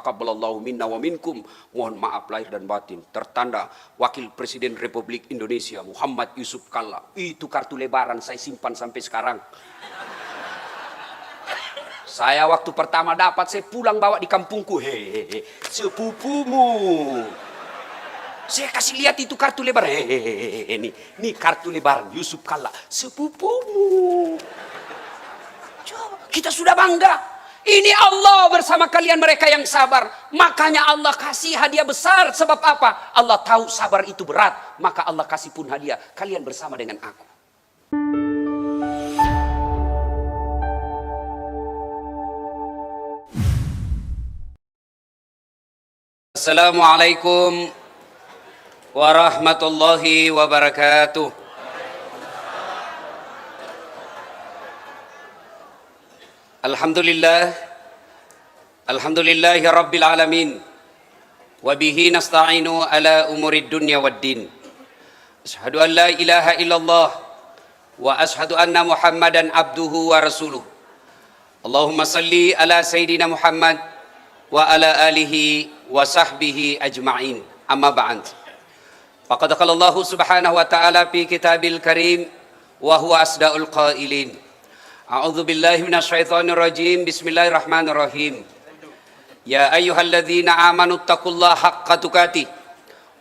Taqabbalallahu minna wa minkum. Mohon maaf lahir dan batin. Tertanda Wakil Presiden Republik Indonesia Muhammad Yusuf Kalla. Itu kartu lebaran saya simpan sampai sekarang. Saya waktu pertama dapat, saya pulang bawa di kampungku. Hehehe, sepupumu. Saya kasih lihat itu kartu lebaran. Hehehe, ini kartu lebaran Yusuf Kalla, sepupumu. Coba, kita sudah bangga. Ini Allah bersama kalian mereka yang sabar. Makanya Allah kasih hadiah besar. Sebab apa? Allah tahu sabar itu berat. Maka Allah kasih pun hadiah. Kalian bersama dengan aku. Assalamualaikum warahmatullahi wabarakatuh. Alhamdulillahi rabbil alamin. Wabihi nasta'inu ala umurid dunya waddin. Ashhadu an la ilaha illallah wa ashhadu anna Muhammadan abduhu wa rasuluh. Allahumma salli ala Sayyidina Muhammad wa ala alihi wa sahbihi ajma'in. Amma ba'd. Faqad qala Allah subhanahu wa ta'ala fi kitabil karim wa huwa asdaqul qailin. A'udzu billahi minasyaitonir rajim. Bismillahirrahmanirrahim. Ya ayyuhalladzina amanu taqullaha haqqa tuqatih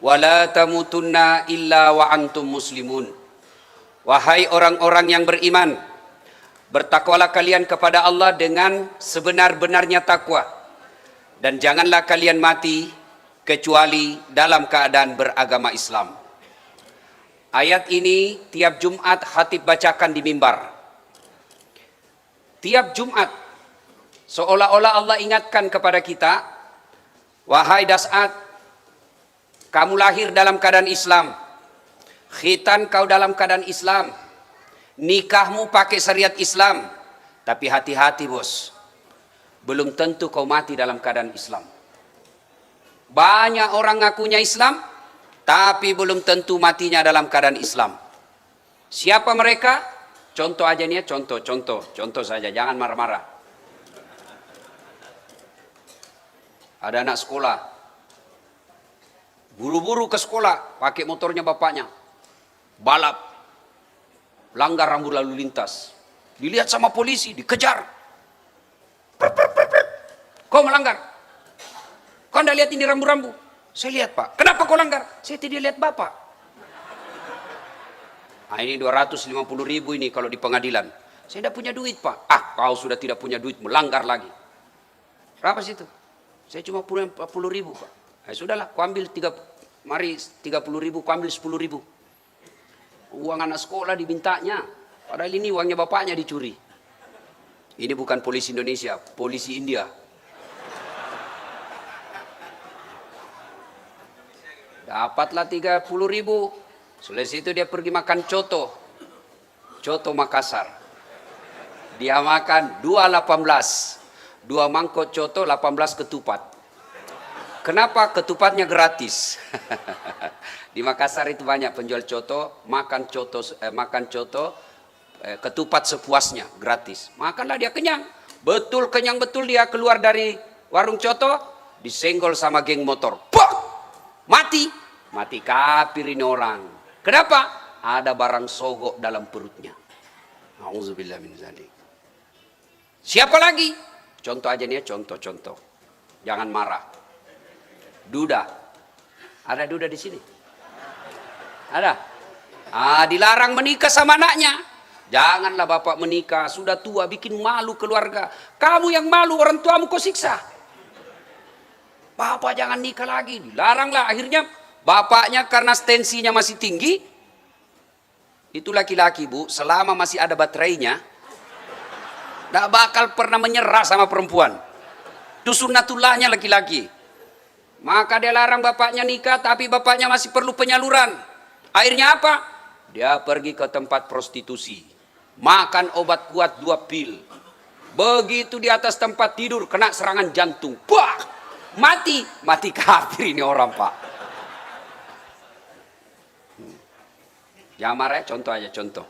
wa la tamutunna illa wa antum muslimun. Wahai orang-orang yang beriman, bertakwalah kalian kepada Allah dengan sebenar-benarnya takwa, dan janganlah kalian mati kecuali dalam keadaan beragama Islam. Ayat ini tiap Jumat khatib bacakan di mimbar. Tiap Jumat seolah-olah Allah ingatkan kepada kita, wahai Das'at, kamu lahir dalam keadaan Islam, khitan kau dalam keadaan Islam, nikahmu pakai syariat Islam, tapi hati-hati bos, belum tentu kau mati dalam keadaan Islam. Banyak orang ngakunya Islam, tapi belum tentu matinya dalam keadaan Islam. Siapa mereka? Contoh aja nih ya, contoh saja, jangan marah-marah. Ada anak sekolah, buru-buru ke sekolah, pakai motornya bapaknya, balap, langgar rambu lalu lintas, dilihat sama polisi, dikejar. Kau melanggar, kau anda lihat ini rambu-rambu? Saya lihat pak. Kenapa kau langgar? Saya tidak lihat bapak. Nah, ini 250.000 ini kalau di pengadilan. Saya tidak punya duit pak. Ah, kau sudah tidak punya duit, melanggar lagi. Berapa situ? Saya cuma punya 40.000 pak. Nah, sudahlah, kau ambil 30.000, kau ambil 10.000. Uang anak sekolah dimintanya. Padahal ini uangnya bapaknya dicuri. Ini bukan polisi Indonesia, polisi India. Dapatlah 30.000. Selesai itu dia pergi makan coto Makassar. Dia makan 2,18, 2 mangkok coto, 18 ketupat. Kenapa? Ketupatnya gratis. Di Makassar itu banyak penjual coto, makan coto, ketupat sepuasnya, gratis. Makanlah dia kenyang. Betul kenyang betul, dia keluar dari warung coto, disenggol sama geng motor. Pok! Mati kafir ini orang. Kenapa? Ada barang sogok dalam perutnya. Auzubillah min dzalik. Siapa lagi? Contoh aja nih ya, contoh. Jangan marah. Duda. Ada duda di sini? Ada? Dilarang menikah sama anaknya. Janganlah bapak menikah, sudah tua, bikin malu keluarga. Kamu yang malu, orang tuamu kau siksa. Bapak jangan nikah lagi, dilaranglah. Akhirnya bapaknya karena tensinya masih tinggi, itu laki-laki bu, selama masih ada baterainya, tidak bakal pernah menyerah sama perempuan. Itu sunnatullahnya laki-laki. Maka dia larang bapaknya nikah, tapi bapaknya masih perlu penyaluran. Akhirnya apa? Dia pergi ke tempat prostitusi, makan obat kuat 2 pil. Begitu di atas tempat tidur, kena serangan jantung. Wah, mati kafir ini orang pak. Jangan marah ya, contoh.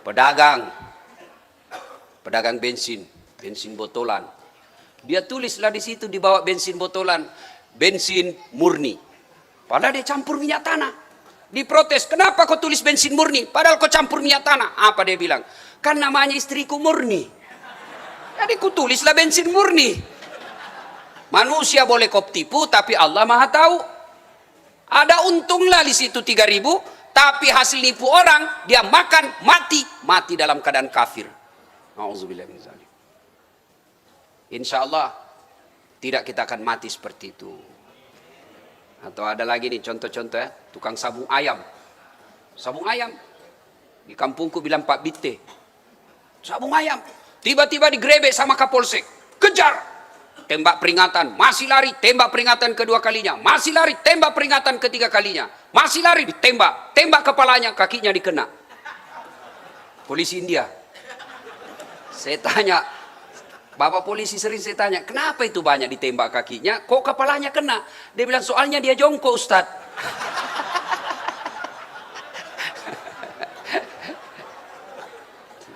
Pedagang bensin botolan. Dia tulislah di situ, dibawa bensin botolan, bensin murni. Padahal dia campur minyak tanah. Diprotes, kenapa kau tulis bensin murni? Padahal kau campur minyak tanah. Apa dia bilang? Kan namanya istriku murni. Jadi ku tulislah bensin murni. Manusia boleh kau tipu, tapi Allah Maha tahu. Ada untunglah di situ 3.000, tapi hasil nipu orang, dia makan, mati dalam keadaan kafir. Nauzubillah min dzalik. Insya Allah tidak kita akan mati seperti itu. Atau ada lagi nih contoh-contoh ya, tukang sabung ayam. Sabung ayam. Di kampungku bilang Pak Bitte. Sabung ayam. Tiba-tiba digrebek sama Kapolsek. Kejar. Tembak peringatan. Masih lari. Tembak peringatan kedua kalinya. Masih lari. Tembak peringatan ketiga kalinya. Masih lari. Ditembak. Tembak kepalanya. Kakinya dikena. Polisi India. Saya tanya. Bapak polisi sering saya tanya, kenapa itu banyak ditembak kakinya, kok kepalanya kena? Dia bilang, soalnya dia jongkok, Ustaz.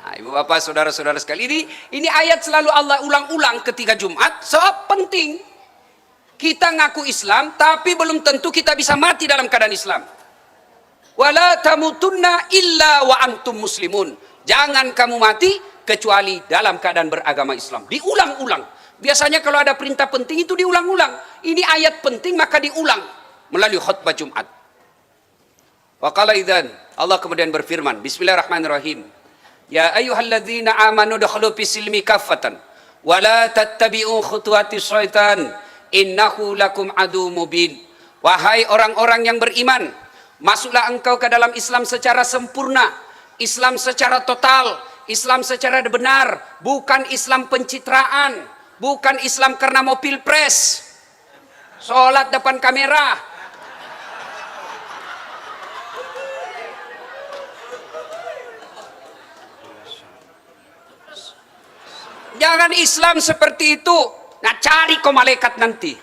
Nah, ibu bapak, saudara-saudara sekali, ini ayat selalu Allah ulang-ulang ketika Jumat, sebab penting. Kita ngaku Islam, tapi belum tentu kita bisa mati dalam keadaan Islam. Wala tamutunna illa wa antum muslimun. Jangan kamu mati kecuali dalam keadaan beragama Islam. Diulang-ulang. Biasanya kalau ada perintah penting itu diulang-ulang. Ini ayat penting maka diulang melalui khutbah Jumat. Wa qala idzan, Allah kemudian berfirman, Bismillahirrahmanirrahim. Ya ayyuhalladzina amanu dukhulu fis silmi kaffatan wa la tattabi'u khutuwatis syaitan innahu lakum adu mubin. Wahai orang-orang yang beriman, masuklah engkau ke dalam Islam secara sempurna, Islam secara total, Islam secara benar, bukan Islam pencitraan, bukan Islam karena mau pilpres, sholat depan kamera. Jangan Islam seperti itu. Nah, cari kau malaikat nanti.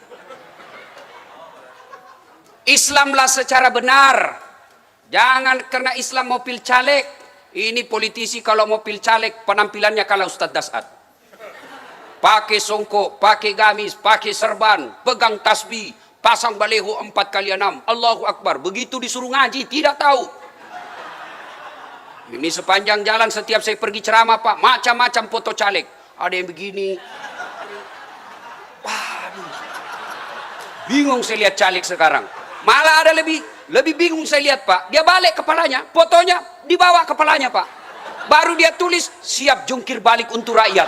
Islamlah secara benar. Jangan karena Islam mau pil caleg. Ini politisi kalau mau pil caleg penampilannya kalah Ustadz Dasat. Pakai songkok, pakai gamis, pakai serban, pegang tasbih, pasang baleho 4x6, Allahu Akbar. Begitu disuruh ngaji tidak tahu. Ini sepanjang jalan setiap saya pergi ceramah Pak, macam-macam foto caleg. Ada yang begini. Waduh. Bingung saya lihat caleg sekarang. Malah ada lebih bingung saya lihat Pak. Dia balik kepalanya, fotonya dibawa kepalanya Pak. Baru dia tulis siap jungkir balik untuk rakyat.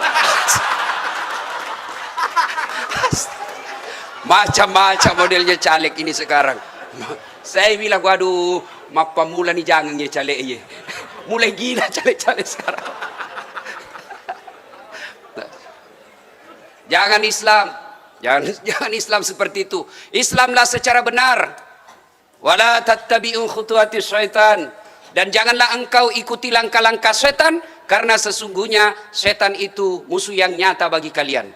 Macam-macam modelnya caleg ini sekarang. Saya bilang waduh, mapa mula nih jangan ya caleg ya. Mulai gila caleg-caleg sekarang. Jangan Islam. Jangan Islam seperti itu. Islamlah secara benar. Wala tattabi'u khutuwatis syaitan. Dan janganlah engkau ikuti langkah-langkah setan, karena sesungguhnya setan itu musuh yang nyata bagi kalian.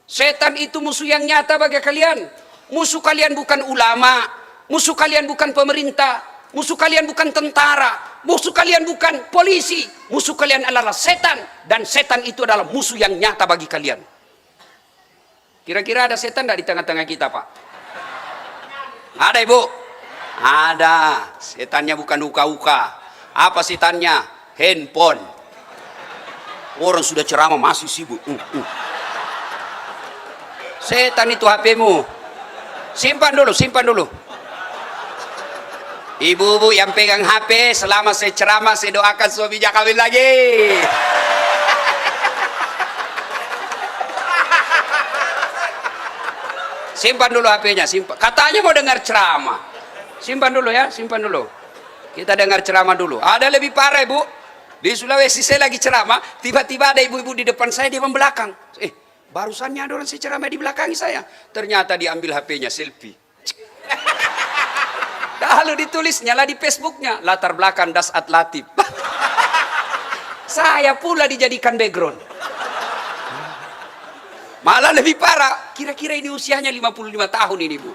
Setan itu musuh yang nyata bagi kalian. Musuh kalian bukan ulama, musuh kalian bukan pemerintah, musuh kalian bukan tentara, musuh kalian bukan polisi, musuh kalian adalah setan, dan setan itu adalah musuh yang nyata bagi kalian. Kira-kira ada setan tidak di tengah-tengah kita Pak? Ada Ibu? Ada. Setannya bukan uka-uka. Apa setannya? Handphone. Orang sudah ceramah masih sibuk. Setan itu HP-mu. Simpan dulu. Ibu-ibu yang pegang HP, selama saya ceramah saya doakan suaminya kawin lagi. Simpan dulu HP-nya, simpan. Katanya mau dengar ceramah. Simpan dulu ya, simpan dulu. Kita dengar ceramah dulu. Ada lebih parah Ibu. Di Sulawesi saya lagi ceramah, tiba-tiba ada ibu-ibu di depan saya, di belakang. Barusannya ada orang saya ceramah di belakang saya. Ternyata diambil HP-nya, selfie. Lalu ditulis, nyala di Facebooknya, latar belakang Dasat Latif. Saya pula dijadikan background. Malah lebih parah, kira-kira ini usianya 55 tahun ini Bu.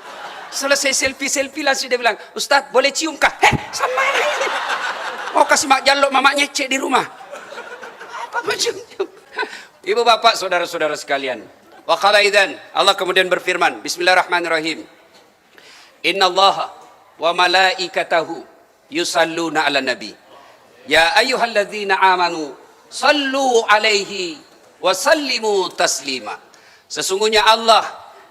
Selesai selfie langsung dia bilang, Ustadz boleh cium kah? Sama ini. Mau kasih mak jaluk mamaknya cek di rumah. Apa macam? Ibu bapak saudara-saudara sekalian, Wa qala idzan, Allah kemudian berfirman, bismillahirrahmanirrahim. Innallaha wa malaikatahu yusalluna 'alan nabi. Ya ayyuhalladzina amanu sallu 'alaihi wa sallimu taslima. Sesungguhnya Allah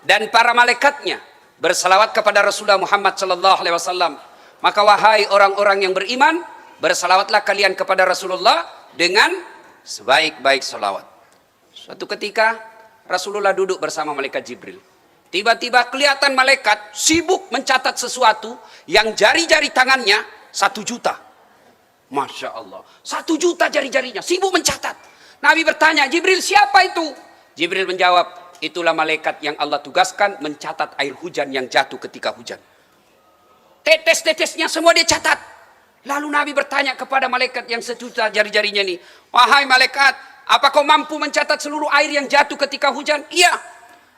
dan para malaikatnya bersalawat kepada Rasulullah Muhammad sallallahu alaihi wasallam. Maka wahai orang-orang yang beriman, bersalawatlah kalian kepada Rasulullah dengan sebaik-baik salawat. Suatu ketika Rasulullah duduk bersama malaikat Jibril. Tiba-tiba kelihatan malaikat sibuk mencatat sesuatu yang jari-jari tangannya 1 juta. Masya Allah. 1 juta jari-jarinya sibuk mencatat. Nabi bertanya, Jibril siapa itu? Jibril menjawab, itulah malaikat yang Allah tugaskan mencatat air hujan yang jatuh ketika hujan. Tetes-tetesnya semua dia catat. Lalu Nabi bertanya kepada malaikat yang 1 juta jari-jarinya ini, wahai malaikat, apa kau mampu mencatat seluruh air yang jatuh ketika hujan? Iya.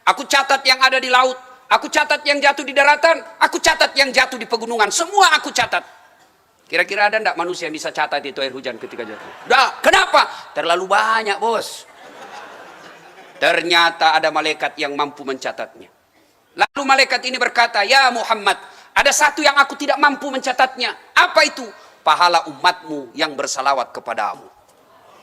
Aku catat yang ada di laut, aku catat yang jatuh di daratan, aku catat yang jatuh di pegunungan, semua aku catat. Kira-kira ada enggak manusia yang bisa catat itu air hujan ketika jatuh? Enggak. Kenapa? Terlalu banyak, bos. Ternyata ada malaikat yang mampu mencatatnya. Lalu malaikat ini berkata, ya Muhammad, ada satu yang aku tidak mampu mencatatnya. Apa itu? Pahala umatmu yang bersalawat kepadamu.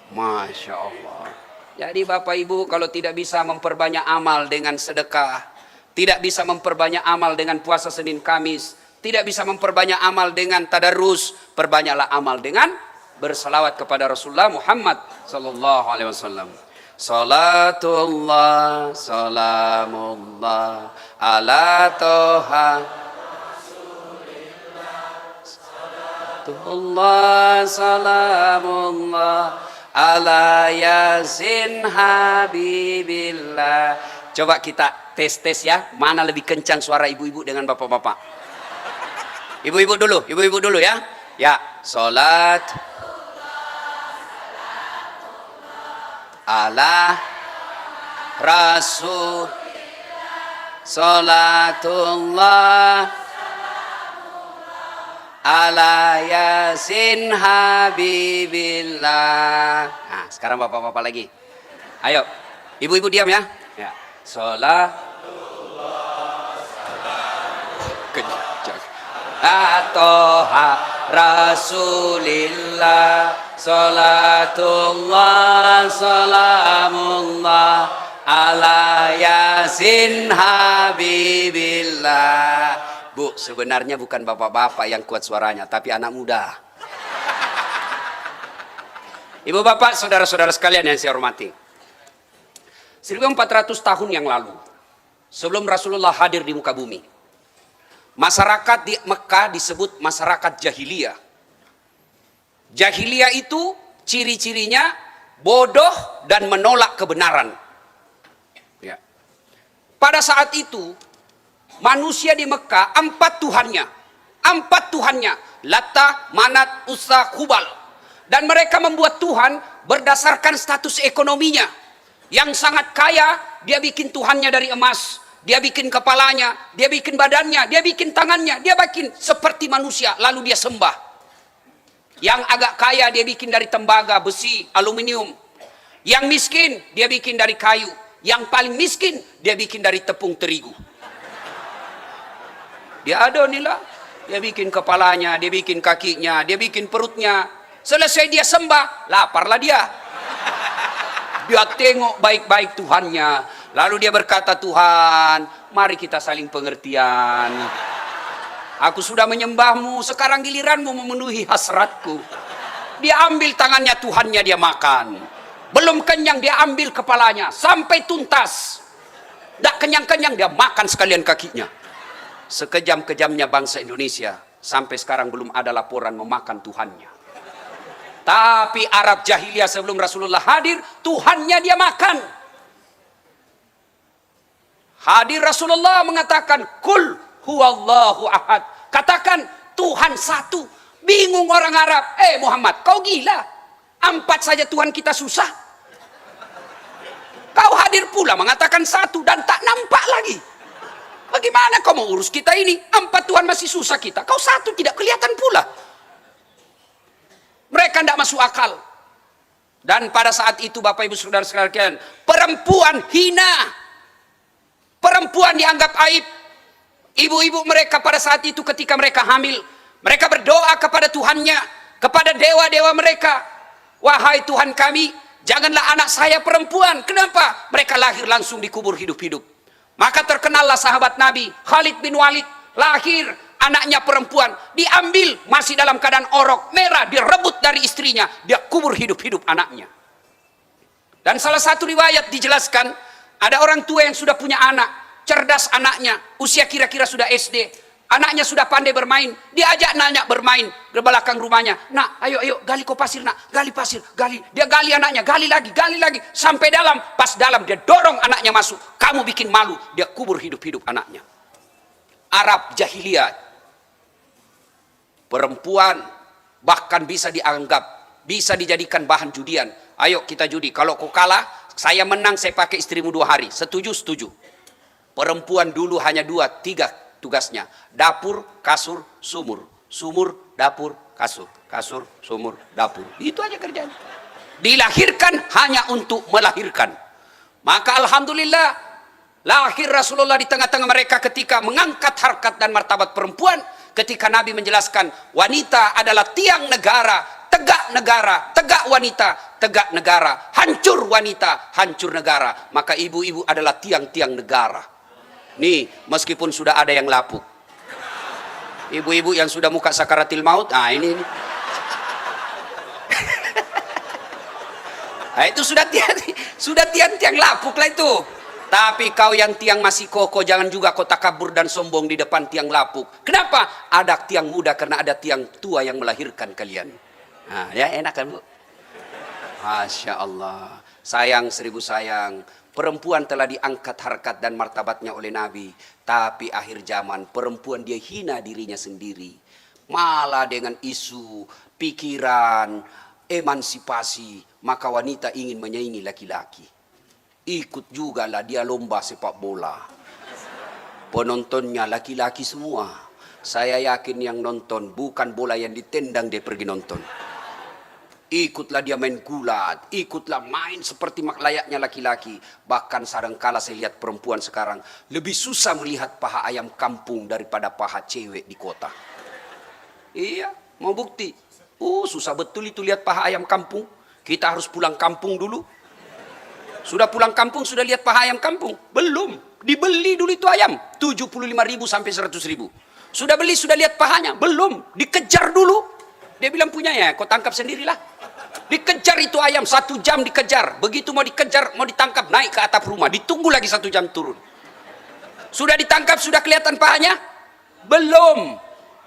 Masya Allah. Jadi Bapak Ibu, kalau tidak bisa memperbanyak amal dengan sedekah, tidak bisa memperbanyak amal dengan puasa Senin Kamis, tidak bisa memperbanyak amal dengan tadarus, perbanyaklah amal dengan bersalawat kepada Rasulullah Muhammad sallallahu alaihi wasallam. Salatullah salamullah ala toha Salatullah salamullah ala yasin habibillah. Coba kita tes ya, mana lebih kencang suara ibu-ibu dengan bapak-bapak. Ibu-ibu dulu ya. Ya, salat ala rasul salatullah ala yasin habibillah. Nah, sekarang bapak-bapak lagi. Ayo, ibu-ibu diam ya. Ya, salat Atoha Rasulillah Salatullah Salamullah Ala Yasin Habibillah. Bu, sebenarnya bukan bapak-bapak yang kuat suaranya, tapi anak muda. Ibu bapak, saudara-saudara sekalian yang saya hormati, 1400 tahun yang lalu, sebelum Rasulullah hadir di muka bumi, masyarakat di Mekah disebut masyarakat jahiliyah. Jahiliyah itu ciri-cirinya bodoh dan menolak kebenaran. Ya. Pada saat itu manusia di Mekah 4 Tuhannya, Lata, Manat, Uzza, Hubal. Dan mereka membuat Tuhan berdasarkan status ekonominya. Yang sangat kaya, dia bikin Tuhannya dari emas. Dia bikin kepalanya, dia bikin badannya, dia bikin tangannya, dia bikin seperti manusia, lalu dia sembah. Yang agak kaya dia bikin dari tembaga, besi, aluminium. Yang miskin dia bikin dari kayu. Yang paling miskin dia bikin dari tepung terigu. Dia ada inilah, dia bikin kepalanya, dia bikin kakinya, dia bikin perutnya. Selesai dia sembah, laparlah dia. Dia tengok baik-baik Tuhannya. Lalu dia berkata, Tuhan, mari kita saling pengertian. Aku sudah menyembahmu, sekarang giliranmu memenuhi hasratku. Dia ambil tangannya Tuhannya, dia makan. Belum kenyang, dia ambil kepalanya sampai tuntas. Tak kenyang-kenyang, dia makan sekalian kakinya. Sekejam-kejamnya bangsa Indonesia, sampai sekarang belum ada laporan memakan Tuhannya. Tapi Arab jahiliyah sebelum Rasulullah hadir, Tuhannya dia makan. Hadir Rasulullah mengatakan, Kul huwallahu ahad. Katakan Tuhan satu. Bingung orang Arab. Muhammad, kau gila. 4 saja Tuhan kita susah. Kau hadir pula mengatakan satu dan tak nampak lagi. Bagaimana kau mau urus kita ini? 4 Tuhan masih susah kita. Kau satu tidak kelihatan pula. Mereka tidak masuk akal. Dan pada saat itu Bapak Ibu Saudara sekalian, perempuan hina Perempuan dianggap aib. Ibu-ibu mereka pada saat itu ketika mereka hamil, mereka berdoa kepada Tuhannya, kepada dewa-dewa mereka. Wahai Tuhan kami, janganlah anak saya perempuan. Kenapa? Mereka lahir langsung dikubur hidup-hidup. Maka terkenallah sahabat Nabi, Khalid bin Walid, lahir anaknya perempuan, diambil masih dalam keadaan orok, merah, direbut dari istrinya, dia kubur hidup-hidup anaknya. Dan salah satu riwayat dijelaskan, ada orang tua yang sudah punya anak, cerdas anaknya, usia kira-kira sudah SD, anaknya sudah pandai bermain, diajak nanya bermain ke belakang rumahnya. Nak, ayo gali kau pasir nak, gali pasir, gali. Dia gali anaknya, gali lagi, sampai dalam. Pas dalam dia dorong anaknya masuk. Kamu bikin malu, dia kubur hidup-hidup anaknya. Arab jahiliyah, perempuan bahkan bisa dianggap, bisa dijadikan bahan judian. Ayo kita judi, kalau kau kalah, saya menang, saya pakai istrimu 2 hari. Setuju? Setuju. Perempuan dulu hanya 2, 3 tugasnya. Dapur, kasur, sumur. Sumur, dapur, kasur. Kasur, sumur, dapur. Itu aja kerjaan. Dilahirkan hanya untuk melahirkan. Maka alhamdulillah, lahir Rasulullah di tengah-tengah mereka ketika mengangkat harkat dan martabat perempuan. Ketika Nabi menjelaskan, wanita adalah tiang negara, tegak wanita, tegak negara. Hancur wanita, hancur negara. Maka ibu-ibu adalah tiang-tiang negara. Nih, meskipun sudah ada yang lapuk. Ibu-ibu yang sudah muka sakaratil maut, nah ini. Nah, itu sudah tiang-tiang lapuk lah itu. Tapi kau yang tiang masih kokoh, jangan juga kau takabur dan sombong di depan tiang lapuk. Kenapa? Ada tiang muda karena ada tiang tua yang melahirkan kalian. Nah, ya enak kan Bu? Masya Allah. Sayang 1000 sayang. Perempuan telah diangkat harkat dan martabatnya oleh Nabi. Tapi akhir zaman perempuan dia hina dirinya sendiri. Malah dengan isu, pikiran, emansipasi. Maka wanita ingin menyaingi laki-laki. Ikut juga lah dia lomba sepak bola. Penontonnya laki-laki semua. Saya yakin yang nonton bukan bola yang ditendang dia pergi nonton. Ikutlah dia main gulat, ikutlah main seperti layaknya laki-laki. Bahkan kadangkala saya lihat perempuan sekarang lebih susah melihat paha ayam kampung daripada paha cewek di kota. Iya, mau bukti. Susah betul itu lihat paha ayam kampung. Kita harus pulang kampung dulu. Sudah pulang kampung, sudah lihat paha ayam kampung? Belum. Dibeli dulu itu ayam. 75.000 sampai 100.000. Sudah beli, sudah lihat pahanya? Belum. Dikejar dulu. Dia bilang punyanya, kau tangkap sendirilah. Dikejar itu ayam, 1 jam dikejar. Begitu mau dikejar, mau ditangkap, naik ke atap rumah. Ditunggu lagi 1 jam turun. Sudah ditangkap, sudah kelihatan pahanya? Belum.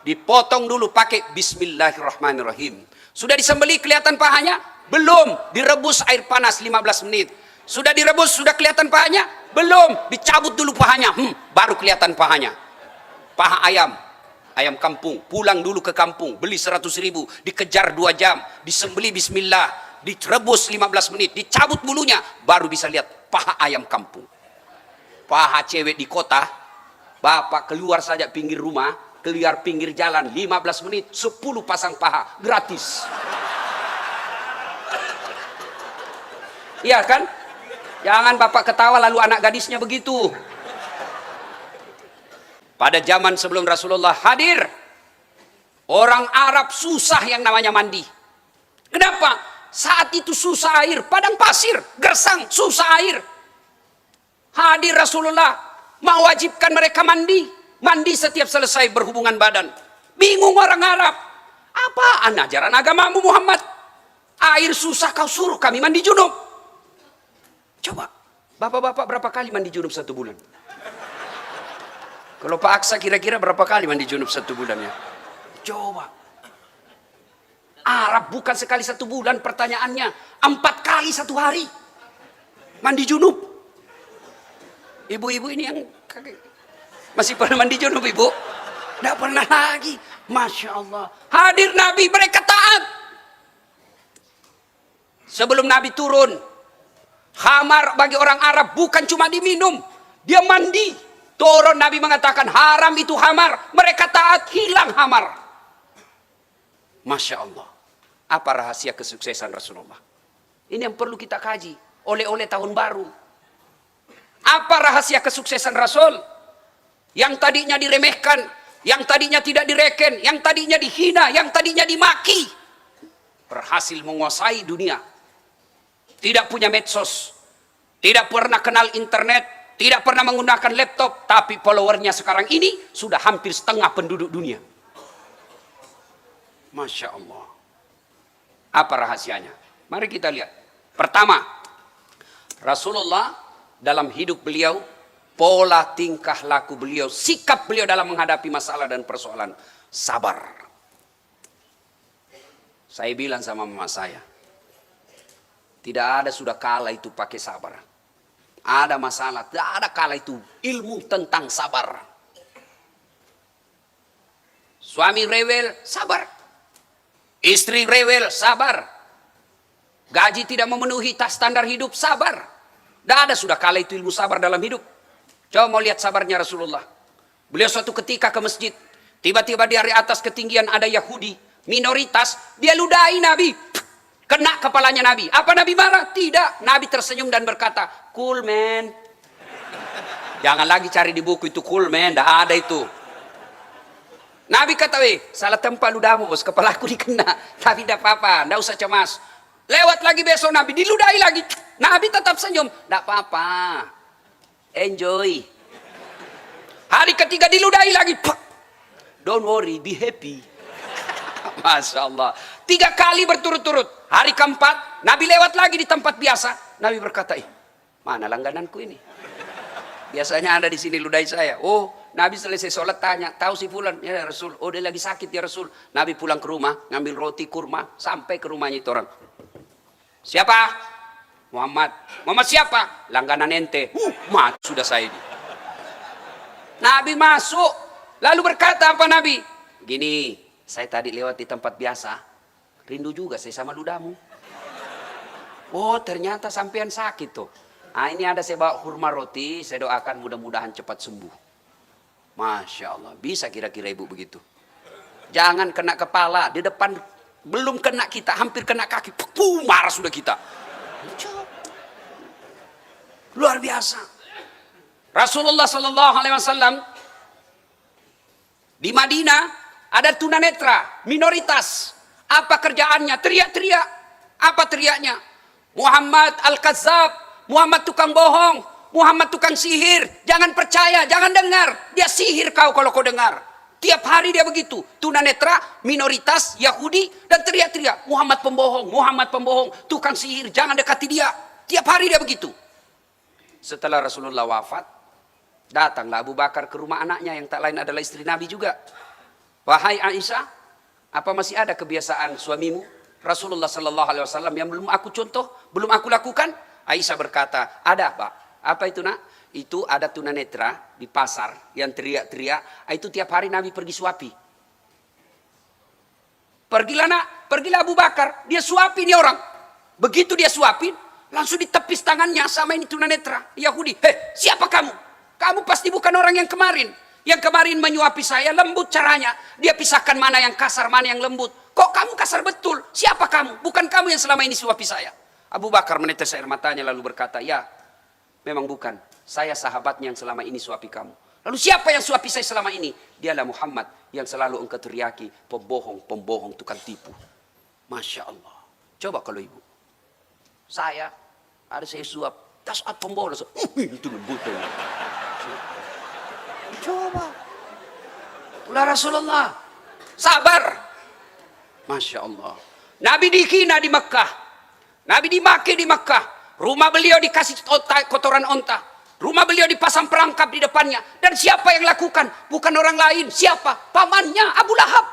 Dipotong dulu pakai bismillahirrahmanirrahim. Sudah disembeli kelihatan pahanya? Belum. Direbus air panas 15 menit. Sudah direbus, sudah kelihatan pahanya? Belum. Dicabut dulu pahanya. Baru kelihatan pahanya. Paha ayam. Ayam kampung, pulang dulu ke kampung, beli 100.000, dikejar 2 jam, disembeli bismillah, direbus 15 menit, dicabut bulunya, baru bisa lihat paha ayam kampung. Paha cewek di kota, bapak keluar saja pinggir rumah, keluar pinggir jalan, 15 menit, 10 pasang paha, gratis. Iya kan? Jangan bapak ketawa lalu anak gadisnya begitu. Pada zaman sebelum Rasulullah hadir, orang Arab susah yang namanya mandi. Kenapa? Saat itu susah air, padang pasir, gersang, susah air. Hadir Rasulullah, mewajibkan mereka mandi. Mandi setiap selesai berhubungan badan. Bingung orang Arab. Apaan ajaran agamamu Muhammad? Air susah kau suruh kami mandi junub. Coba, bapak-bapak berapa kali mandi junub 1 bulan? Kalau Pak Aksa kira-kira berapa kali mandi junub 1 bulannya? Coba. Arab bukan sekali 1 bulan, pertanyaannya 4 kali 1 hari. Mandi junub. Ibu-ibu ini yang masih pernah mandi junub ibu? Tidak pernah lagi. Masya Allah. Hadir Nabi, mereka taat. Sebelum Nabi turun, khamar bagi orang Arab bukan cuma diminum, dia mandi. Turun Nabi mengatakan haram itu hamar. Mereka taat, hilang hamar. Masya Allah. Apa rahasia kesuksesan Rasulullah? Ini yang perlu kita kaji. Oleh-oleh tahun baru. Apa rahasia kesuksesan Rasul? Yang tadinya diremehkan, yang tadinya tidak direken, yang tadinya dihina, yang tadinya dimaki, berhasil menguasai dunia. Tidak punya medsos, tidak pernah kenal internet, tidak pernah menggunakan laptop, tapi followernya sekarang ini sudah hampir setengah penduduk dunia. Masya Allah. Apa rahasianya? Mari kita lihat. Pertama, Rasulullah dalam hidup beliau, pola tingkah laku beliau, sikap beliau dalam menghadapi masalah dan persoalan, sabar. Saya bilang sama mama saya, tidak ada sudah kala itu pakai sabar. Ada masalah, tidak ada kala itu ilmu tentang sabar. Suami rewel, sabar. Istri rewel, sabar. Gaji tidak memenuhi standar hidup, sabar. Tidak ada sudah kala itu ilmu sabar dalam hidup. Coba mau lihat sabarnya Rasulullah. Beliau suatu ketika ke masjid. Tiba-tiba di atas ketinggian ada Yahudi. Minoritas. Dia ludahi Nabi. Kena kepalanya Nabi. Apa Nabi marah? Tidak. Nabi tersenyum dan berkata, cool man. Jangan lagi cari di buku itu cool man. Tidak ada itu. Nabi kata, salah tempat ludahmu bos. Kepalaku dikena. Tapi tidak apa-apa. Tidak usah cemas. Lewat lagi besok Nabi. Diludahi lagi. Nabi tetap senyum. Tidak apa-apa. Enjoy. Hari ketiga diludahi lagi. Don't worry, be happy. Masya Allah. 3 kali berturut-turut. Hari keempat, Nabi lewat lagi di tempat biasa. Nabi berkata, mana langgananku ini? Biasanya ada di sini ludahi saya. Oh, Nabi selesai sholat tanya, tahu si fulan? Ya Rasul. Oh, dia lagi sakit ya Rasul. Nabi pulang ke rumah, ngambil roti kurma, sampai ke rumahnya itu orang. Siapa? Muhammad. Muhammad siapa? Langganan ente. Mati sudah saya ini. Nabi masuk. Lalu berkata apa Nabi? Gini, saya tadi lewat di tempat biasa. Rindu juga saya sama ludahmu. Oh, ternyata sampean sakit tuh. Nah, ini ada saya bawa kurma roti. Saya doakan mudah-mudahan cepat sembuh. Masya Allah. Bisa kira-kira ibu begitu. Jangan kena kepala. Di depan belum kena kita. Hampir kena kaki. Marah sudah kita. Luar biasa. Rasulullah Sallallahu Alaihi Wasallam di Madinah ada tunanetra minoritas. Apa kerjaannya? Teriak-teriak. Apa teriaknya? Muhammad al-Kazzab, Muhammad tukang bohong, Muhammad tukang sihir. Jangan percaya, jangan dengar. Dia sihir kau kalau kau dengar. Tiap hari dia begitu. Tunanetra, minoritas, Yahudi, dan teriak-teriak. Muhammad pembohong, tukang sihir. Jangan dekati dia. Tiap hari dia begitu. Setelah Rasulullah wafat, datanglah Abu Bakar ke rumah anaknya yang tak lain adalah istri Nabi juga. Wahai Aisyah, apa masih ada kebiasaan suamimu Rasulullah Sallallahu Alaihi Wasallam yang belum aku contoh, belum aku lakukan? Aisyah berkata, ada Pak. Apa itu nak? Itu ada tunanetra di pasar yang teriak-teriak. Itu tiap hari Nabi pergi suapi. Pergilah nak, pergilah Abu Bakar. Dia suapi ini orang. Begitu dia suapin, langsung ditepis tangannya sama ini tunanetra Yahudi. Hei, siapa kamu? Kamu pasti bukan orang yang kemarin. Yang kemarin menyuapi saya, lembut caranya. Dia pisahkan mana yang kasar, mana yang lembut. Kok kamu kasar betul? Siapa kamu? Bukan kamu yang selama ini suapi saya. Abu Bakar menetes air matanya lalu berkata, ya, memang bukan. Saya sahabatnya yang selama ini suapi kamu. Lalu siapa yang suapi saya selama ini? Dialah Muhammad yang selalu engkau teriaki, pembohong, tukang tipu. Masya Allah. Coba kalau ibu. Saya, ada saya suap. Tas pembohong. Itu lembut. Coba. Itulah Rasulullah. Sabar. Masya Allah. Nabi dihina di Mekah. Nabi dimaki di Mekah. Rumah beliau dikasih kotoran onta. Rumah beliau dipasang perangkap di depannya. Dan siapa yang lakukan? Bukan orang lain. Siapa? Pamannya Abu Lahab.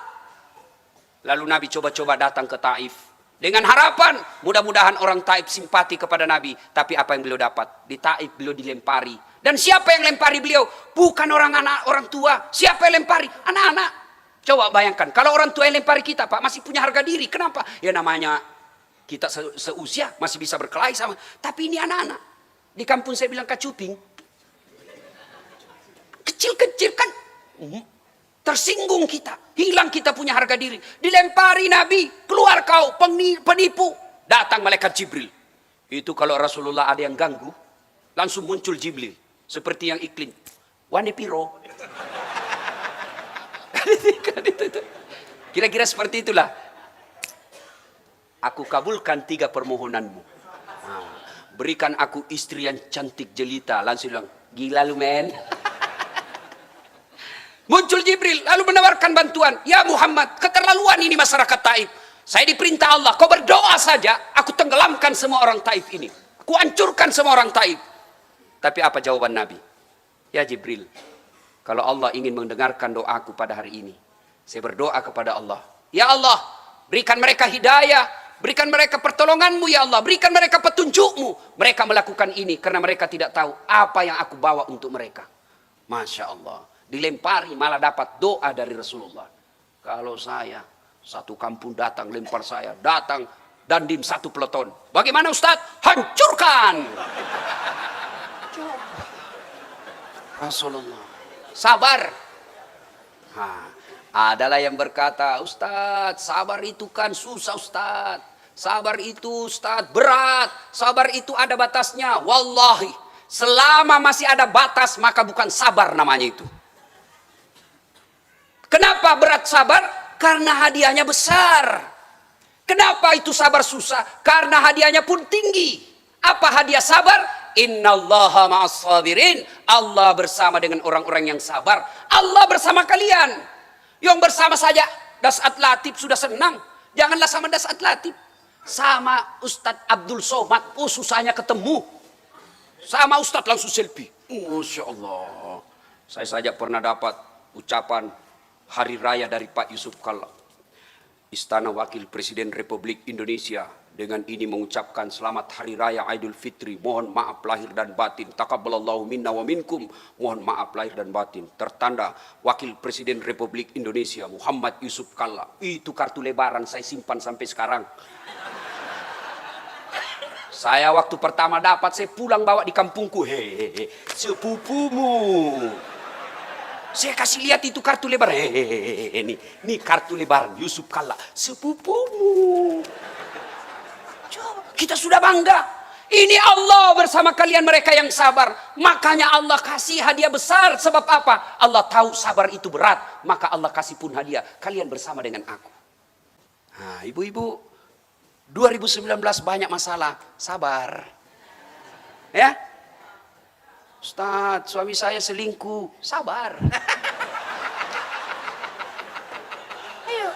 Lalu Nabi coba-coba datang ke Taif. Dengan harapan mudah-mudahan orang Taif simpati kepada Nabi. Tapi apa yang beliau dapat? Di Taif beliau dilempari. Dan siapa yang lempari beliau? Bukan orang tua. Siapa yang lempari? Anak-anak. Coba bayangkan. Kalau orang tua yang lempari kita, Pak, masih punya harga diri. Kenapa? Ya namanya kita seusia masih bisa berkelahi sama. Tapi ini anak-anak. Di kampung saya bilang kacuping. Kecil-kecil kan. Tersinggung kita. Hilang kita punya harga diri. Dilempari Nabi. Keluar kau penipu. Datang malaikat Jibril. Itu kalau Rasulullah ada yang ganggu. langsung muncul Jibril. Seperti yang iklim. Wane piro. Kira-kira seperti itulah. Aku kabulkan 3 permohonanmu. Berikan aku istri yang cantik jelita. Langsung bilang, gila lu men. Muncul Jibril, lalu menawarkan bantuan. Ya Muhammad, keterlaluan ini masyarakat Taif. Saya diperintah Allah, kau berdoa saja, aku tenggelamkan semua orang Taif ini. Aku hancurkan semua orang Taif. Tapi apa jawaban Nabi? Ya Jibril, kalau Allah ingin mendengarkan doaku pada hari ini, saya berdoa kepada Allah. Ya Allah, berikan mereka hidayah, berikan mereka pertolonganmu ya Allah, berikan mereka petunjukmu. Mereka melakukan ini karena mereka tidak tahu apa yang aku bawa untuk mereka. Masya Allah. Dilempari malah dapat doa dari Rasulullah. Kalau saya, satu kampung datang lempar saya, datang dandim satu peleton. Bagaimana Ustadz? Hancurkan. Rasulullah. Sabar. Adalah yang berkata, Ustadz, sabar itu kan susah Ustadz. Sabar itu Ustadz berat. Sabar itu ada batasnya. Wallahi, selama masih ada batas maka bukan sabar namanya itu. Kenapa berat sabar? Karena hadiahnya besar. Kenapa itu sabar susah? Karena hadiahnya pun tinggi. Apa hadiah sabar? Innallaha ma'as sabirin. Allah bersama dengan orang-orang yang sabar. Allah bersama kalian. Yang bersama saja Dasat Latif sudah senang. Janganlah sama Dasat Latif. Sama Ustadz Abdul Somad. Oh susahnya ketemu. Sama Ustadz langsung selfie. Masya Allah. Saya saja pernah dapat ucapan Hari Raya dari Pak Yusuf Kalla. Istana Wakil Presiden Republik Indonesia dengan ini mengucapkan selamat Hari Raya Idul Fitri. Mohon maaf lahir dan batin. Taqabbalallahu minna wa minkum. Mohon maaf lahir dan batin. Tertanda Wakil Presiden Republik Indonesia Muhammad Yusuf Kalla. Itu kartu lebaran saya simpan sampai sekarang. Saya waktu pertama dapat, saya pulang bawa di kampungku. Hehehe, sepupumu. Saya kasih lihat itu kartu lebaran. Hehehe, ini kartu lebaran Yusuf Kalla, sepupumu. Kita sudah bangga. Ini Allah bersama kalian mereka yang sabar. Makanya Allah kasih hadiah besar. Sebab apa? Allah tahu sabar itu berat. Maka Allah kasih pun hadiah. Kalian bersama dengan aku. Nah, ibu-ibu, 2019 banyak masalah. Sabar. Ya. Ustadz, suami saya selingkuh. Sabar. Ayo.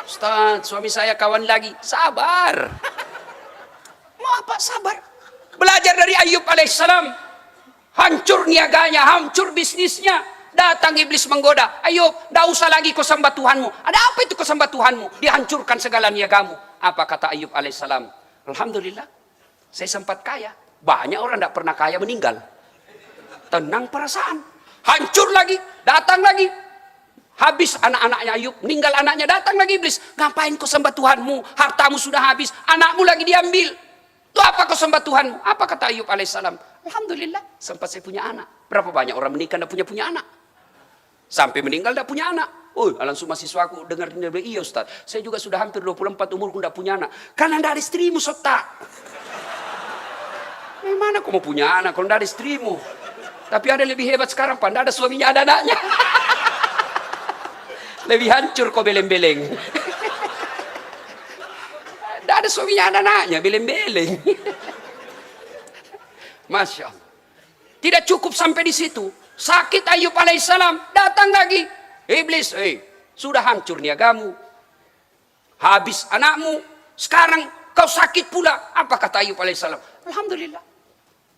Ustadz, suami saya kawan lagi. Sabar. Mau apa? Sabar. Belajar dari Ayub alaihissalam. Hancur niaganya, hancur bisnisnya. Datang iblis menggoda. Ayub, tidak usah lagi kau sembah Tuhanmu. Ada apa itu kau sembah Tuhanmu? Dihancurkan segala niagamu. Apa kata Ayub alaihissalam? Alhamdulillah, saya sempat kaya. Banyak orang tidak pernah kaya meninggal. Tenang perasaan. Hancur lagi, datang lagi. Habis anak-anaknya Ayub, meninggal anaknya, datang lagi iblis. Ngapain kau sembah Tuhanmu? Hartamu sudah habis, anakmu lagi diambil. Itu apa kau sembah Tuhanmu? Apa kata Ayub alaihissalam? Alhamdulillah, sempat saya punya anak. Berapa banyak orang menikah tidak punya anak? Sampai meninggal tidak punya anak. Oh, langsung mahasiswaku dengar dia bilang, iya Ustaz, saya juga sudah hampir 24 umurku tidak punya anak. Karena tidak ada istrimu, Sota. Gimana kau mau punya anak kalau tidak ada istrimu? Tapi ada lebih hebat sekarang, Pak. Tidak ada suaminya, ada anaknya. Lebih hancur kau beleng-beleng. Tidak ada suaminya, ada anaknya, beleng-beleng. Masya Allah. Tidak cukup sampai di situ. Sakit Ayub alaihissalam, datang lagi. Iblis, sudah hancur niagamu. Habis anakmu. Sekarang kau sakit pula. Apa kata Ayub alaihissalam? Alhamdulillah,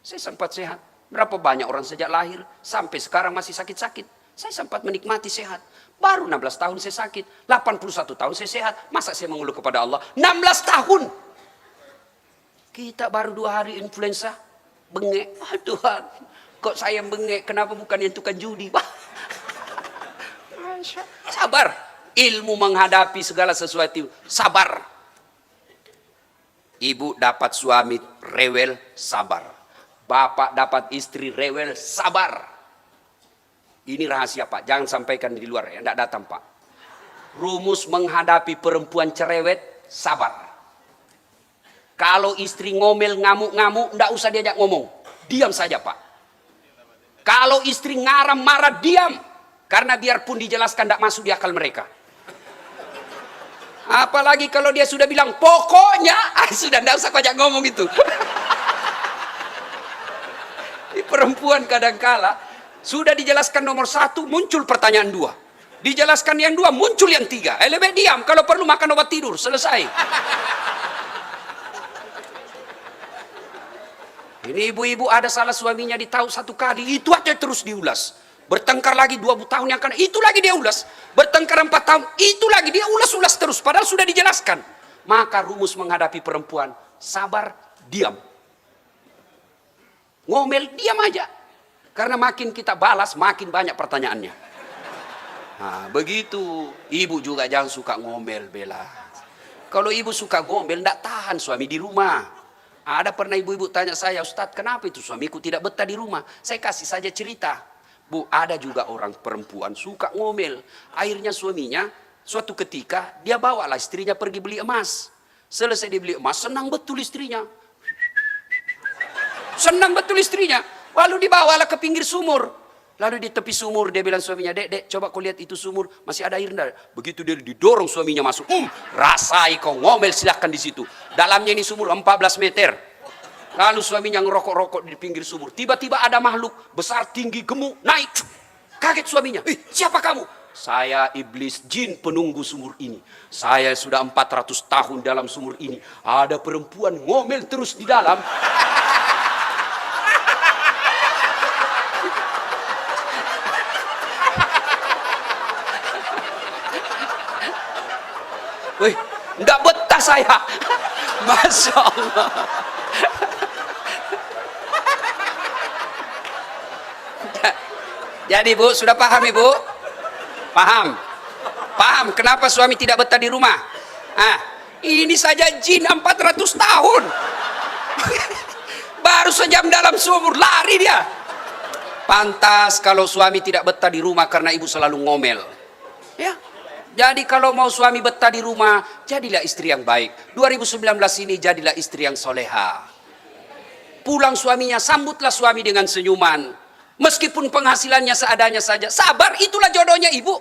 saya sempat sehat. Berapa banyak orang sejak lahir sampai sekarang masih sakit-sakit. Saya sempat menikmati sehat. Baru 16 tahun saya sakit. 81 tahun saya sehat. Masa saya mengeluh kepada Allah? 16 tahun. Kita baru 2 hari influenza. Bengek. Tuhan, kok saya bengek? Kenapa bukan yang tukang judi? Sabar. Ilmu menghadapi segala sesuatu. Sabar. Ibu dapat suami rewel, sabar. Bapak dapat istri rewel, sabar. Ini rahasia Pak, jangan sampaikan di luar ya, tidak datang Pak. Rumus menghadapi perempuan cerewet, sabar. Kalau istri ngomel, ngamuk-ngamuk, tidak usah diajak ngomong. diam saja Pak. Kalau istri ngaram marah, diam. Karena biarpun dijelaskan tidak masuk di akal mereka. Apalagi kalau dia sudah bilang pokoknya, sudah tidak usah banyak ngomong itu. Perempuan kadangkala sudah dijelaskan nomor 1, muncul pertanyaan 2. Dijelaskan yang 2, muncul yang 3. Lebih diam, kalau perlu makan obat tidur, selesai. Ini ibu-ibu ada salah suaminya ditahu 1 kali, itu aja terus diulas. Bertengkar lagi 2 tahun yang akan, itu lagi dia ulas. Bertengkar 4 tahun, itu lagi dia ulas-ulas terus. Padahal sudah dijelaskan. Maka rumus menghadapi perempuan, sabar, diam. Ngomel, diam aja. Karena makin kita balas, makin banyak pertanyaannya. Nah, begitu. Ibu juga jangan suka ngomel, Bella. Kalau ibu suka ngomel, tidak tahan suami di rumah. Ada pernah ibu-ibu tanya saya, Ustadz, kenapa itu suamiku tidak betah di rumah? Saya kasih saja cerita. Bu, ada juga orang perempuan suka ngomel. Akhirnya suaminya, suatu ketika, dia bawalah istrinya pergi beli emas. Selesai dibeli emas, senang betul istrinya. Senang betul istrinya. Lalu dibawalah ke pinggir sumur. Lalu di tepi sumur dia bilang suaminya, dek, coba kau lihat itu sumur, masih ada air enggak? Begitu dia didorong suaminya masuk. Rasai kau ngomel, silahkan di situ. Dalamnya ini sumur 14 meter. Lalu suaminya ngerokok-rokok di pinggir sumur. Tiba-tiba ada makhluk besar, tinggi, gemuk, naik. Kaget suaminya. Siapa kamu? Saya iblis jin penunggu sumur ini. Saya sudah 400 tahun dalam sumur ini. Ada perempuan ngomel terus di dalam. Wih, enggak betah saya. Masya Allah. Jadi Bu, sudah paham Ibu? Paham? Paham kenapa suami tidak betah di rumah? Ini saja jin 400 tahun. Baru sejam dalam sumur, lari dia. Pantas kalau suami tidak betah di rumah karena ibu selalu ngomel. Ya. Jadi kalau mau suami betah di rumah, jadilah istri yang baik. 2019 ini jadilah istri yang soleha. Pulang suaminya, sambutlah suami dengan senyuman. Meskipun penghasilannya seadanya saja. Sabar, itulah jodohnya ibu.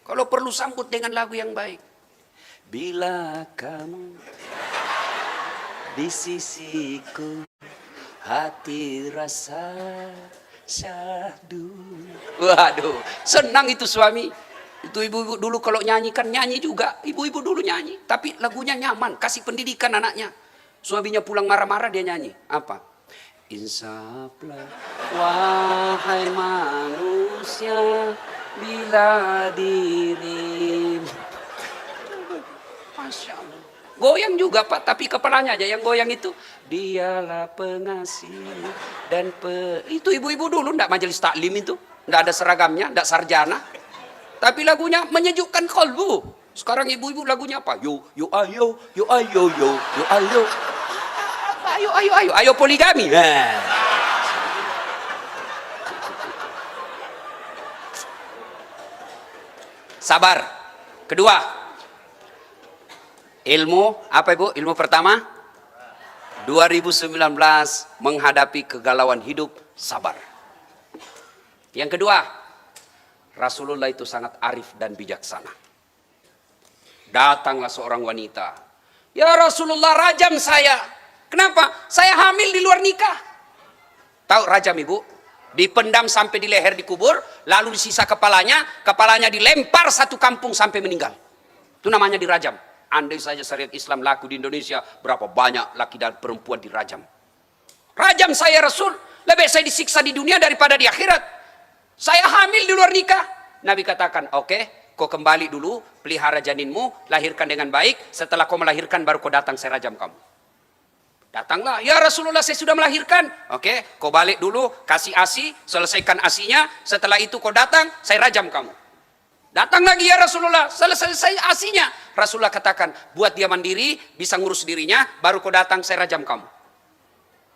Kalau perlu sambut dengan lagu yang baik. Bila kamu di sisiku, hati rasa syahdu. Waduh, senang itu suami. Itu ibu-ibu dulu kalau nyanyi kan nyanyi juga. Ibu-ibu dulu nyanyi. Tapi lagunya nyaman, kasih pendidikan anaknya. Suaminya pulang marah-marah dia nyanyi. Apa? Insaflah wahai manusia bila diri. Masya Allah. Goyang juga Pak, tapi kepalanya aja yang goyang itu. Dialah pengasih dan itu ibu-ibu dulu ndak majelis taklim itu, ndak ada seragamnya, ndak sarjana. Tapi lagunya menyejukkan kalbu. Sekarang ibu-ibu lagunya apa? Yo ayo, yo ayo, yo ayo. Ayo poligami. Sabar. Kedua, ilmu apa Ibu? Ilmu pertama 2019 menghadapi kegalauan hidup, sabar. Yang kedua, Rasulullah itu sangat arif dan bijaksana. Datanglah seorang wanita. Ya Rasulullah, rajam saya. Kenapa? Saya hamil di luar nikah. Tahu rajam Ibu? Dipendam sampai di leher dikubur, lalu disisa kepalanya dilempar satu kampung sampai meninggal. Itu namanya dirajam. Andai saja syariat Islam laku di Indonesia, berapa banyak laki dan perempuan dirajam. Rajam saya Rasul, lebih saya disiksa di dunia daripada di akhirat. Saya hamil di luar nikah. Nabi katakan, oke, kau kembali dulu, pelihara janinmu, lahirkan dengan baik. Setelah kau melahirkan, baru kau datang, saya rajam kamu. Datanglah, ya Rasulullah saya sudah melahirkan. Oke, kau balik dulu, kasih ASI, selesaikan ASInya. Setelah itu kau datang, saya rajam kamu. Datang lagi ya Rasulullah, selesai ASInya. Rasulullah katakan, buat dia mandiri, bisa ngurus dirinya, baru kau datang, saya rajam kamu.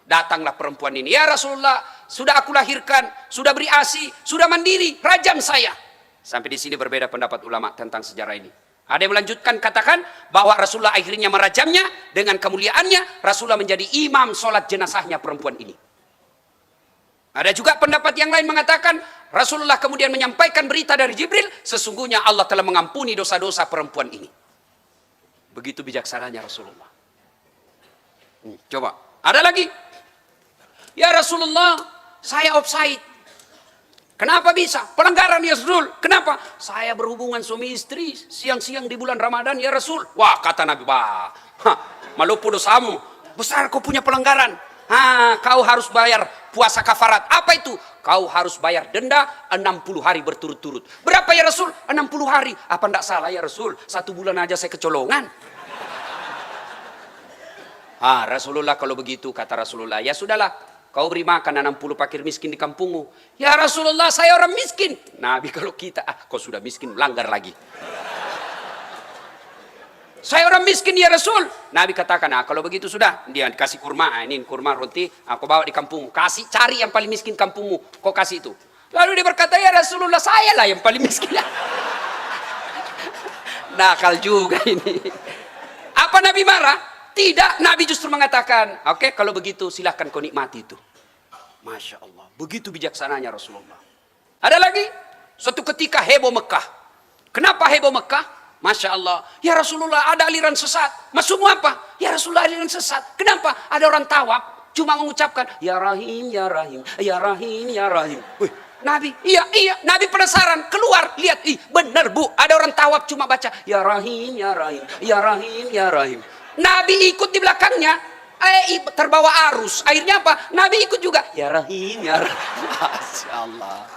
Datanglah perempuan ini, ya Rasulullah, sudah aku lahirkan, sudah beri ASI, sudah mandiri, rajam saya. Sampai di sini berbeda pendapat ulama tentang sejarah ini. Ada yang melanjutkan katakan bahwa Rasulullah akhirnya merajamnya dengan kemuliaannya. Rasulullah menjadi imam sholat jenazahnya perempuan ini. Ada juga pendapat yang lain mengatakan Rasulullah kemudian menyampaikan berita dari Jibril, sesungguhnya Allah telah mengampuni dosa-dosa perempuan ini. Begitu bijaksananya Rasulullah. Coba, ada lagi. Ya Rasulullah, saya offside. Kenapa bisa? Pelanggaran ya Rasul. Kenapa? Saya berhubungan suami istri siang-siang di bulan Ramadan ya Rasul. Wah, kata Nabi, wah, malupu dosamu. Besar kau punya pelanggaran. Kau harus bayar puasa kafarat. Apa itu? Kau harus bayar denda 60 hari berturut-turut. Berapa ya Rasul? 60 hari. Apa enggak salah ya Rasul? 1 bulan aja saya kecolongan. Rasulullah kalau begitu, kata Rasulullah, ya sudahlah, kau beri makan 60 fakir miskin di kampungmu. Ya Rasulullah, saya orang miskin. Nabi kalau kita, kau sudah miskin, melanggar lagi. Saya orang miskin ya Rasul. Nabi katakan, kalau begitu sudah, dia kasih kurma, ini kurma roti, kau bawa di kampung, kasih, cari yang paling miskin kampungmu, kau kasih itu. Lalu dia berkata, ya Rasulullah, saya lah yang paling miskin. Nakal juga ini. Apa Nabi marah? Tidak, Nabi justru mengatakan, oke, kalau begitu silahkan kau nikmati itu. Masya Allah, begitu bijaksananya Rasulullah. Ada lagi, suatu ketika heboh Mekah. Kenapa heboh Mekah? Masya Allah, ya Rasulullah ada aliran sesat. Maksudmu apa? Ya Rasulullah aliran sesat. Kenapa? Ada orang tawaf cuma mengucapkan ya Rahim, ya Rahim, ya Rahim, ya Rahim. Nabi, iya, Nabi penasaran, keluar, lihat, benar bu, ada orang tawaf cuma baca ya Rahim, ya Rahim, ya Rahim, ya Rahim. Nabi ikut di belakangnya, terbawa arus. Akhirnya apa? Nabi ikut juga ya Rahim, ya Rahim. Masya Allah.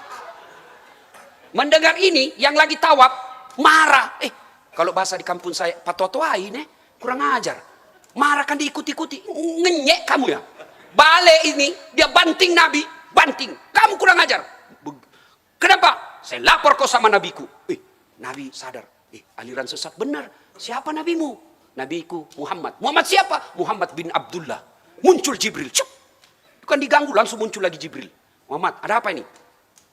Mendengar ini, yang lagi tawaf marah. Kalau bahasa di kampung saya, patotoain kurang ajar. Marah kan diikuti-ikuti. Ngenyek kamu ya. Balik ini, dia banting Nabi. Banting. Kamu kurang ajar. Kenapa? Saya lapor kau sama nabiku. Nabi sadar. Aliran sesat benar. Siapa nabimu? Nabiku Muhammad. Muhammad siapa? Muhammad bin Abdullah. Muncul Jibril. Cuk. Bukan diganggu, langsung muncul lagi Jibril. Muhammad, ada apa ini?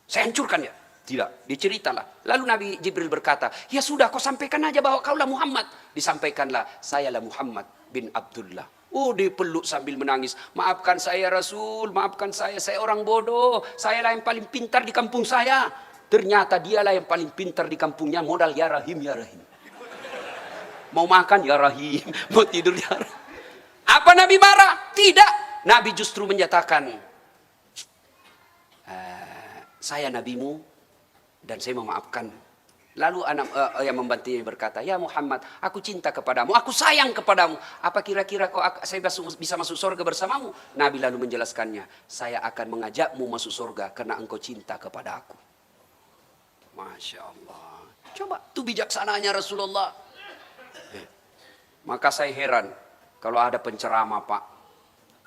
Saya hancurkan ya. Tidak, diceritalah. Lalu Nabi Jibril berkata, ya sudah kau sampaikan aja bahwa kaulah Muhammad. Disampaikanlah, sayalah Muhammad bin Abdullah. Dipeluk sambil menangis. Maafkan saya Rasul, maafkan saya orang bodoh. Sayalah yang paling pintar di kampung saya. Ternyata dialah yang paling pintar di kampungnya, modal ya Rahim, ya Rahim. Mau makan ya Rahim, mau tidur ya Rahim. Apa Nabi marah? Tidak. Nabi justru menyatakan, saya nabimu, dan saya memaafkan. Lalu anak yang membantunya berkata, ya Muhammad, aku cinta kepadamu, aku sayang kepadamu. Apa kira-kira saya bisa masuk surga bersamamu? Nabi lalu menjelaskannya, saya akan mengajakmu masuk surga karena engkau cinta kepada aku. Masya Allah. Coba, itu bijaksananya Rasulullah. Maka saya heran, kalau ada penceramah Pak,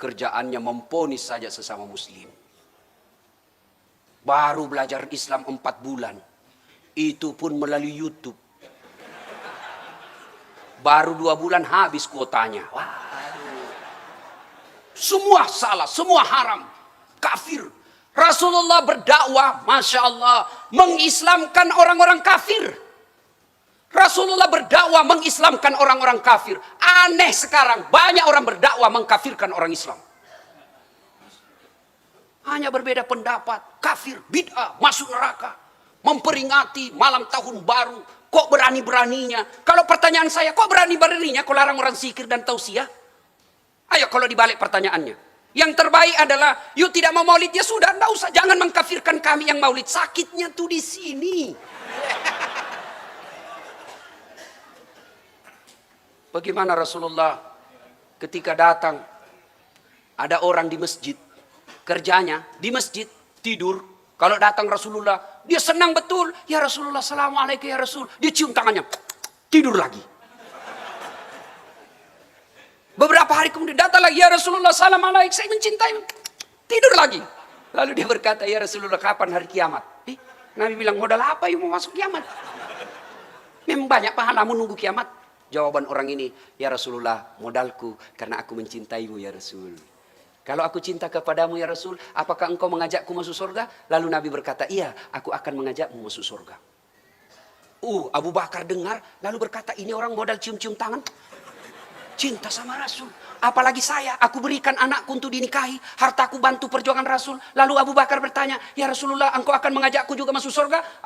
kerjaannya memponis saja sesama muslim. Baru belajar Islam 4 bulan. Itu pun melalui YouTube. Baru 2 bulan habis kuotanya. Waduh. Semua salah, semua haram. Kafir. Rasulullah berdakwah, Masya Allah, mengislamkan orang-orang kafir. Rasulullah berdakwah mengislamkan orang-orang kafir. Aneh sekarang, banyak orang berdakwah mengkafirkan orang Islam. Hanya berbeda pendapat, kafir, bid'ah, masuk neraka. Memperingati malam tahun baru, kok berani-beraninya? Kalau pertanyaan saya, kok berani-beraninya kok larang orang zikir dan tausiah? Ayo kalau dibalik pertanyaannya. Yang terbaik adalah, yuk tidak mau maulid, ya sudah, enggak usah. Jangan mengkafirkan kami yang maulid. Sakitnya tuh di sini. Bagaimana Rasulullah ketika datang, ada orang di masjid. Kerjanya di masjid, tidur. Kalau datang Rasulullah, dia senang betul. Ya Rasulullah, assalamualaikum ya Rasul. Dia cium tangannya, tidur lagi. Beberapa hari kemudian datang lagi, ya Rasulullah, assalamualaikum, saya mencintai. Tidur lagi. Lalu dia berkata, ya Rasulullah, kapan hari kiamat? Nabi bilang, modal apa yang mau masuk kiamat? Memang banyak pahalamu nunggu kiamat. Jawaban orang ini, ya Rasulullah, modalku karena aku mencintaimu ya Rasul. Kalau aku cinta kepadamu ya Rasul, apakah engkau mengajakku masuk surga? Lalu Nabi berkata, iya, aku akan mengajakmu masuk surga. Abu Bakar dengar, lalu berkata, ini orang modal cium-cium tangan. Cinta sama Rasul. Apalagi saya, aku berikan anakku untuk dinikahi, hartaku bantu perjuangan Rasul. Lalu Abu Bakar bertanya, ya Rasulullah, engkau akan mengajakku juga masuk surga?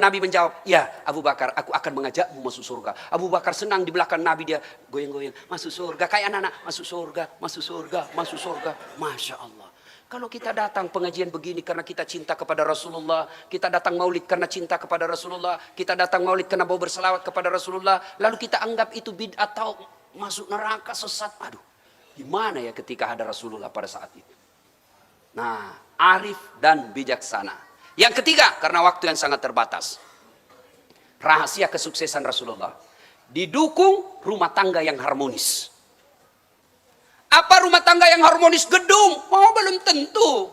Nabi menjawab, ya Abu Bakar, aku akan mengajakmu masuk surga. Abu Bakar senang di belakang Nabi, dia goyang-goyang, masuk surga, kayak anak-anak, masuk surga, masuk surga, masuk surga. Masya Allah. Kalau kita datang pengajian begini karena kita cinta kepada Rasulullah, kita datang maulid karena cinta kepada Rasulullah, kita datang maulid karena mau berselawat kepada Rasulullah, lalu kita anggap itu bid'ah atau masuk neraka sesat. Aduh, gimana ya ketika ada Rasulullah pada saat itu? Nah, arif dan bijaksana. Yang ketiga, karena waktu yang sangat terbatas. Rahasia kesuksesan Rasulullah. Didukung rumah tangga yang harmonis. Apa rumah tangga yang harmonis? Gedung? Oh, belum tentu.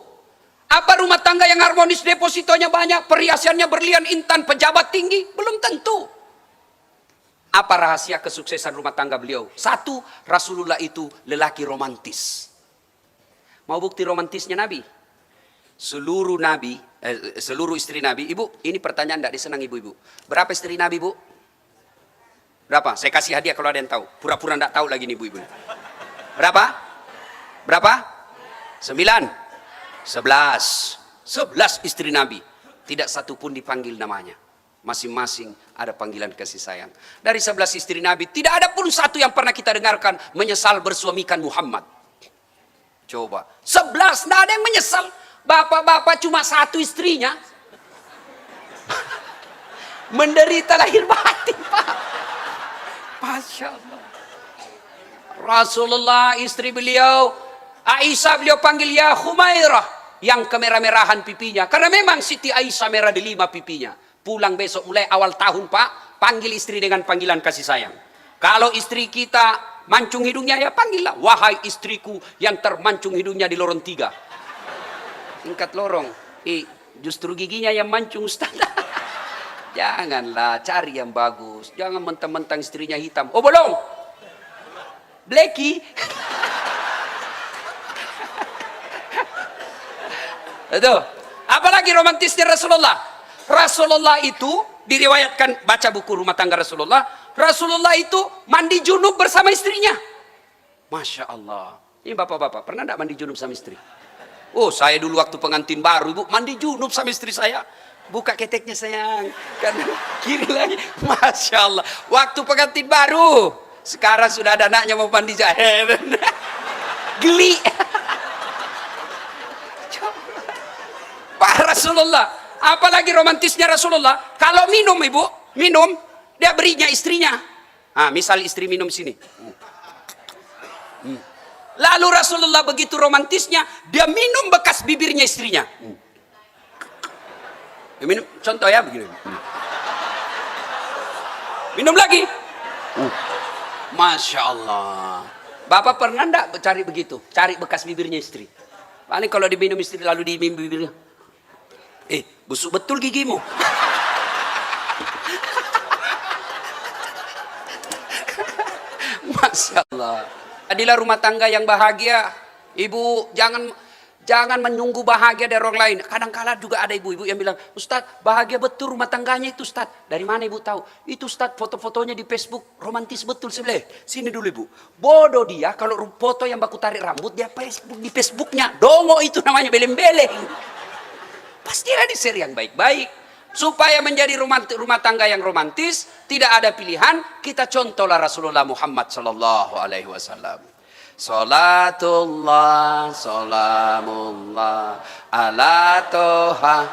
Apa rumah tangga yang harmonis? Depositonya banyak, perhiasannya berlian intan, pejabat tinggi? Belum tentu. Apa rahasia kesuksesan rumah tangga beliau? Satu, Rasulullah itu lelaki romantis. Mau bukti romantisnya Nabi? Seluruh istri Nabi. Ibu, ini pertanyaan tidak disenang ibu-ibu. Berapa istri Nabi, Bu? Berapa? Saya kasih hadiah kalau ada yang tahu. Pura-pura tidak tahu lagi nih ibu-ibu. Berapa? Berapa? 9. 11 istri Nabi. Tidak satu pun dipanggil namanya. Masing-masing ada panggilan kasih sayang. Dari 11 istri Nabi, tidak ada pun satu yang pernah kita dengarkan menyesal bersuamikan Muhammad. Coba. 11, tidak ada yang menyesal. Bapak-bapak cuma satu istrinya. Menderita lahir batin, Pak. Masya Allah. Rasulullah, istri beliau, Aisyah beliau panggil ya Humairah, yang kemerah-merahan pipinya. Karena memang Siti Aisyah merah di 5 pipinya. Pulang besok mulai awal tahun, Pak, panggil istri dengan panggilan kasih sayang. Kalau istri kita mancung hidungnya, ya panggillah, wahai istriku yang termancung hidungnya di lorong 3. Tingkat lorong, justru giginya yang mancung, Ustaz. Janganlah, cari yang bagus. Jangan mentang-mentang istrinya hitam. Oh, bolong. Blacky. Itu. Apalagi romantisnya Rasulullah. Rasulullah itu diriwayatkan, baca buku rumah tangga Rasulullah. Rasulullah itu mandi junub bersama istrinya. Masya Allah. Ini bapak-bapak pernah tidak mandi junub sama istri? Oh, saya dulu waktu pengantin baru, Ibu, mandi junub sama istri saya. Buka keteknya sayang. Karena kiri lagi. Masya Allah. Waktu pengantin baru. Sekarang sudah ada anaknya mau mandi jahil. Geli. Pak Rasulullah. Apalagi romantisnya Rasulullah. Kalau minum, Ibu, minum, dia berinya istrinya. Misal istri minum sini. Lalu Rasulullah begitu romantisnya, dia minum bekas bibirnya istrinya. Minum, contoh ya begini. Minum lagi. Masya Allah. Bapak pernah enggak cari begitu? Cari bekas bibirnya istri. Paling kalau diminum istri lalu diminum bibirnya. Busuk betul gigimu. Masya Allah. Adalah rumah tangga yang bahagia. Ibu jangan menunggu bahagia dari orang lain. Kadang-kala juga ada ibu-ibu yang bilang, Ustadz, bahagia betul rumah tangganya itu, Ustadz. Dari mana ibu tahu? Itu, Ustadz, foto-fotonya di Facebook romantis betul sebelah. Sini dulu, Ibu. Bodoh dia kalau foto yang baku tarik rambut dia Facebook di Facebooknya. Dongo itu namanya, beleng-beleng. Pastilah di-share yang baik-baik. Supaya menjadi rumah tangga yang romantis, tidak ada pilihan, kita contohlah Rasulullah Muhammad sallallahu alaihi wasallam. Salatullah, salamullah, ala toha.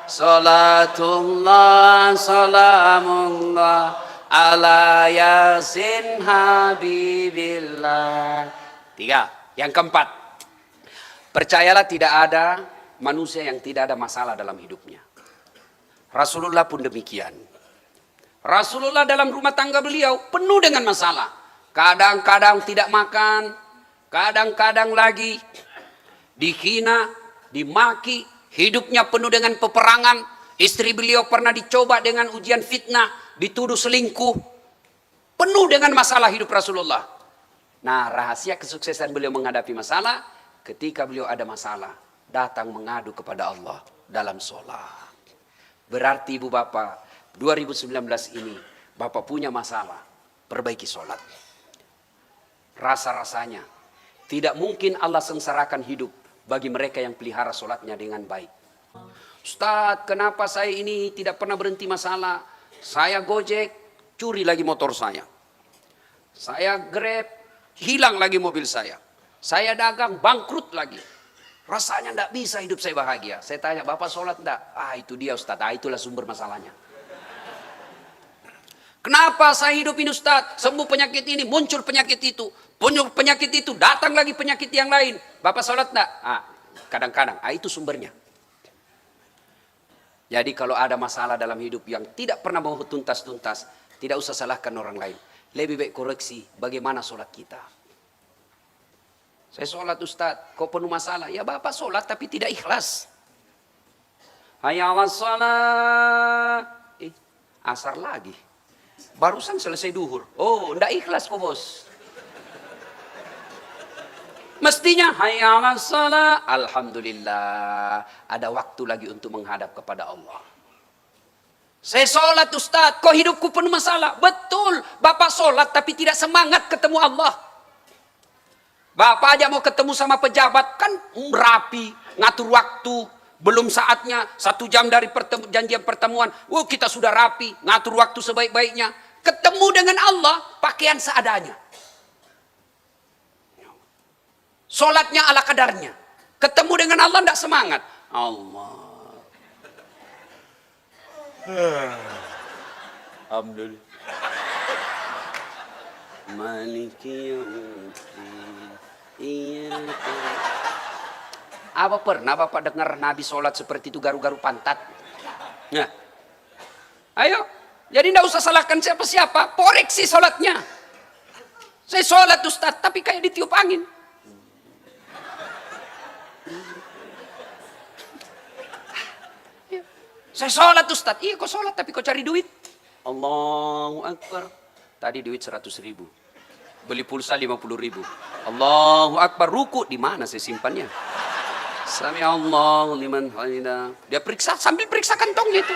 Salatullah, salamullah, ala yasin habibillah. 3. Yang keempat, percayalah tidak ada manusia yang tidak ada masalah dalam hidupnya. Rasulullah pun demikian. Rasulullah dalam rumah tangga beliau penuh dengan masalah. Kadang-kadang tidak makan, kadang-kadang lagi dihina, dimaki, hidupnya penuh dengan peperangan. Istri beliau pernah dicoba dengan ujian fitnah, dituduh selingkuh. Penuh dengan masalah hidup Rasulullah. Nah, rahasia kesuksesan beliau menghadapi masalah, ketika beliau ada masalah, datang mengadu kepada Allah dalam sholat. Berarti ibu bapak, 2019 ini bapak punya masalah. Perbaiki sholat. Rasa-rasanya tidak mungkin Allah sengsarakan hidup bagi mereka yang pelihara sholatnya dengan baik. Ustadz, kenapa saya ini tidak pernah berhenti masalah? Saya Gojek, curi lagi motor saya. Saya Grab, hilang lagi mobil saya. Saya dagang, bangkrut lagi. Rasanya tidak bisa hidup saya bahagia. Saya tanya, Bapak sholat tidak? Itu dia Ustadz, itulah sumber masalahnya. Kenapa saya hidup ini Ustadz? Sembuh penyakit ini, muncul penyakit itu. Penyakit itu, datang lagi penyakit yang lain. Bapak sholat tidak? Kadang-kadang, itu sumbernya. Jadi kalau ada masalah dalam hidup yang tidak pernah mau tuntas-tuntas, tidak usah salahkan orang lain. Lebih baik koreksi bagaimana sholat kita. Saya sholat Ustadz, kok penuh masalah? Ya Bapak sholat tapi tidak ikhlas. Hayya 'alas shalah. Asar lagi. Barusan selesai duhur. Oh, tidak ikhlas kok bos. Mestinya hayya 'alas shalah. Alhamdulillah, ada waktu lagi untuk menghadap kepada Allah. Saya sholat Ustadz, kok hidupku penuh masalah? Betul, Bapak sholat tapi tidak semangat ketemu Allah. Bapak aja mau ketemu sama pejabat kan rapi, ngatur waktu, belum saatnya 1 jam dari janjian pertemuan. Kita sudah rapi, ngatur waktu sebaik-baiknya. Ketemu dengan Allah, pakaian seadanya. Sholatnya ala kadarnya. Ketemu dengan Allah tidak semangat. Allah. Alhamdulillah. Maliki yaumiddin. Apa pernah Bapak dengar Nabi sholat seperti itu garu-garu pantat? Nah, ayo. Jadi tidak usah salahkan siapa-siapa. Koreksi sholatnya. Saya sholat Ustadz, tapi kayak ditiup angin. Saya sholat Ustadz. Iya kok sholat tapi kok cari duit? Allahu Akbar. Tadi duit 100.000. Beli pulsa 50.000. Allahu Akbar. Ruku di mana saya simpannya? Sami Allahu liman hamidah. Dia periksa sambil periksa kantongnya itu.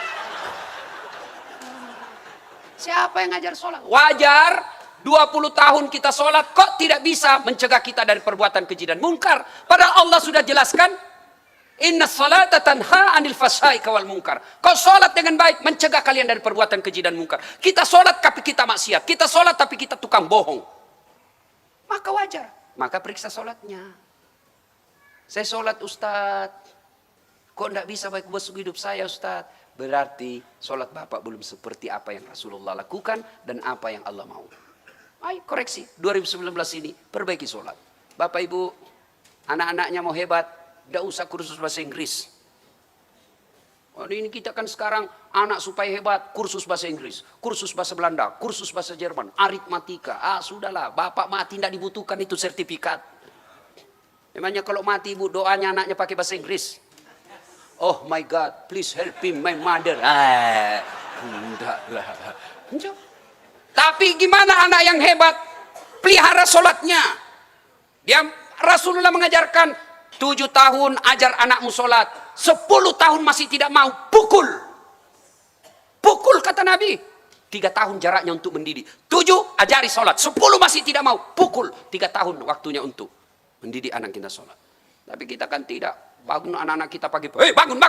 Siapa yang ngajar sholat? Wajar. 20 tahun kita sholat kok tidak bisa mencegah kita dari perbuatan keji dan munkar. Padahal Allah sudah jelaskan. Inna salata tanha anil fahsya'i wal munkar. Kau sholat dengan baik mencegah kalian dari perbuatan keji dan munkar. Kita sholat tapi kita maksiat. Kita sholat tapi kita tukang bohong. Maka wajar. Maka periksa sholatnya. Saya sholat Ustadz. Kok tidak bisa baik buat hidup saya Ustadz? Berarti sholat Bapak belum seperti apa yang Rasulullah lakukan dan apa yang Allah mau. Ayo koreksi. 2019 ini perbaiki sholat. Bapak Ibu, anak-anaknya mau hebat. Tidak usah kursus bahasa Inggris. Ini kita kan sekarang anak supaya hebat, kursus bahasa Inggris, kursus bahasa Belanda, kursus bahasa Jerman, aritmatika. Sudahlah, Bapak mati tidak dibutuhkan itu sertifikat. Memangnya kalau mati ibu doanya anaknya pakai bahasa Inggris. Oh my God, please help him, my mother. Enggaklah. Tapi gimana anak yang hebat? Pelihara sholatnya. Rasulullah mengajarkan 7 tahun ajar anakmu sholat. 10 tahun masih tidak mau, pukul. Pukul kata Nabi. 3 tahun jaraknya untuk mendidik. 7 ajari sholat. 10 masih tidak mau, pukul. 3 tahun waktunya untuk mendidik anak kita sholat. Tapi kita kan tidak. Bangun anak-anak kita pagi. Bangun.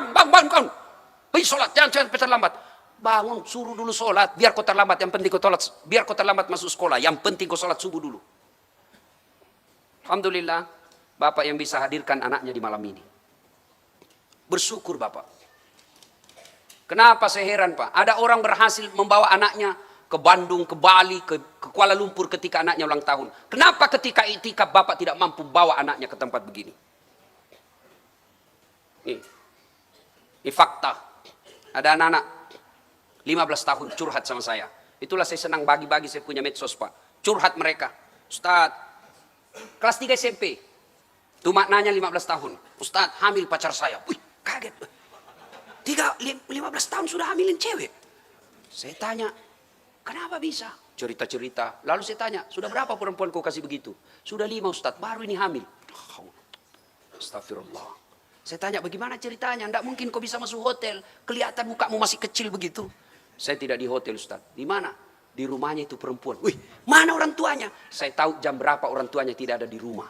Sholat, jangan terlambat. Bangun, suruh dulu sholat. Biar kau terlambat, yang penting kau sholat. Biar kau terlambat masuk sekolah. Yang penting kau sholat subuh dulu. Alhamdulillah. Bapak yang bisa hadirkan anaknya di malam ini. Bersyukur Bapak. Kenapa saya heran Pak? Ada orang berhasil membawa anaknya ke Bandung, ke Bali, ke Kuala Lumpur ketika anaknya ulang tahun. Kenapa ketika itikaf Bapak tidak mampu bawa anaknya ke tempat begini? Ini fakta. Ada anak-anak 15 tahun curhat sama saya. Itulah saya senang bagi-bagi saya punya medsos Pak. Curhat mereka. Ustadz, kelas 3 SMP. Itu maknanya 15 tahun. Ustadz, hamil pacar saya. Wih, kaget. 15 tahun sudah hamilin cewek. Saya tanya, kenapa bisa? Cerita-cerita. Lalu saya tanya, sudah berapa perempuan kau kasih begitu? Sudah 5 Ustadz, baru ini hamil. Astagfirullah. Saya tanya, bagaimana ceritanya? Tidak mungkin kau bisa masuk hotel. Kelihatan mukamu masih kecil begitu. Saya tidak di hotel Ustadz. Di mana? di rumahnya itu perempuan. Wih, mana orang tuanya? Saya tahu jam berapa orang tuanya tidak ada di rumah.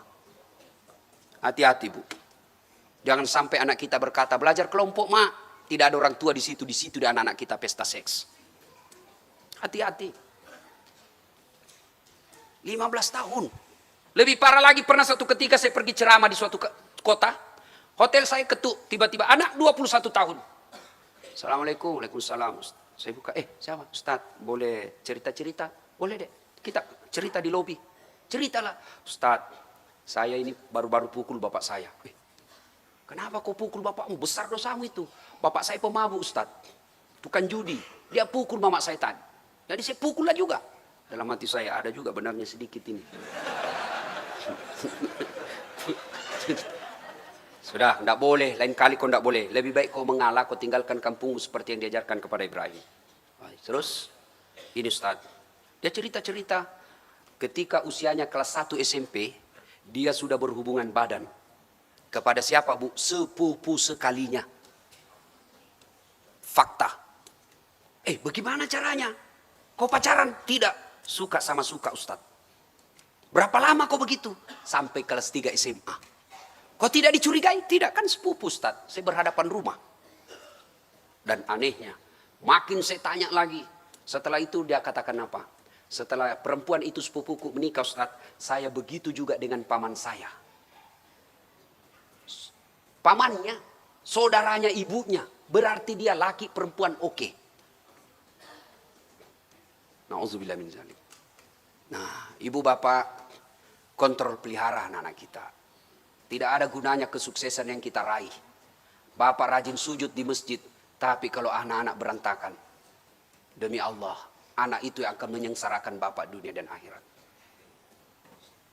Hati-hati, Bu. Jangan sampai anak kita berkata, belajar kelompok, Mak. Tidak ada orang tua di situ di anak-anak kita pesta seks. Hati-hati. 15 tahun. Lebih parah lagi, pernah satu ketika saya pergi ceramah di suatu kota. Hotel saya ketuk, tiba-tiba anak 21 tahun. Assalamualaikum, waalaikumsalam. Saya buka, siapa? Ustaz, boleh cerita-cerita? Boleh deh, kita cerita di lobi. Ceritalah. Ustaz, saya ini baru-baru pukul bapak saya. Kenapa kau pukul bapakmu? Besar dosamu itu. Bapak saya pemabuk, Ustaz. Tukang judi. Dia pukul mama saya tadi. Jadi saya pukullah juga. Dalam hati saya ada juga benarnya sedikit ini. Sudah, tidak boleh. Lain kali kau tidak boleh. Lebih baik kau mengalah, kau tinggalkan kampungmu seperti yang diajarkan kepada Ibrahim. Terus, ini Ustaz. Dia cerita-cerita. Ketika usianya kelas 1 SMP, dia sudah berhubungan badan. Kepada siapa, Bu? Sepupu sekalinya. Fakta. Bagaimana caranya? Kau pacaran? Tidak. Suka sama suka, Ustaz. Berapa lama kau begitu? Sampai kelas 3 SMA. Kau tidak dicurigai? Tidak, kan sepupu, Ustaz. Saya berhadapan rumah. Dan anehnya, makin saya tanya lagi. Setelah itu dia katakan apa? Setelah perempuan itu sepupuku menikah, Ustaz, saya begitu juga dengan paman saya. Pamannya, saudaranya ibunya. Berarti dia laki perempuan oke. Na'udzubillah min zalik. Nah, ibu bapak kontrol pelihara anak-anak kita. Tidak ada gunanya kesuksesan yang kita raih. Bapak rajin sujud di masjid, tapi kalau anak-anak berantakan, demi Allah, anak itu yang akan menyengsarakan bapak dunia dan akhirat.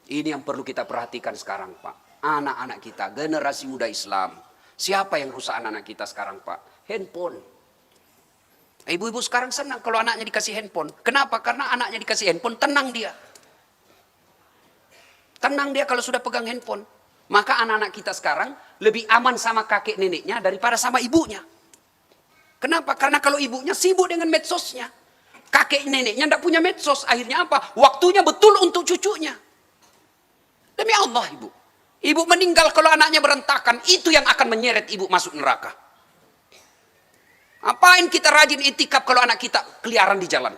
Ini yang perlu kita perhatikan sekarang, Pak. Anak-anak kita, generasi muda Islam. Siapa yang rusak anak-anak kita sekarang, Pak? Handphone. Ibu-ibu sekarang senang kalau anaknya dikasih handphone. Kenapa? Karena anaknya dikasih handphone, tenang dia. Tenang dia kalau sudah pegang handphone. Maka anak-anak kita sekarang lebih aman sama kakek neneknya daripada sama ibunya. Kenapa? Karena kalau ibunya sibuk dengan medsosnya. Kakek neneknya tidak punya medsos. Akhirnya apa? Waktunya betul untuk cucunya. Demi Allah, ibu. Ibu meninggal kalau anaknya berantakan. Itu yang akan menyeret ibu masuk neraka. Apain kita rajin itikaf kalau anak kita keliaran di jalan?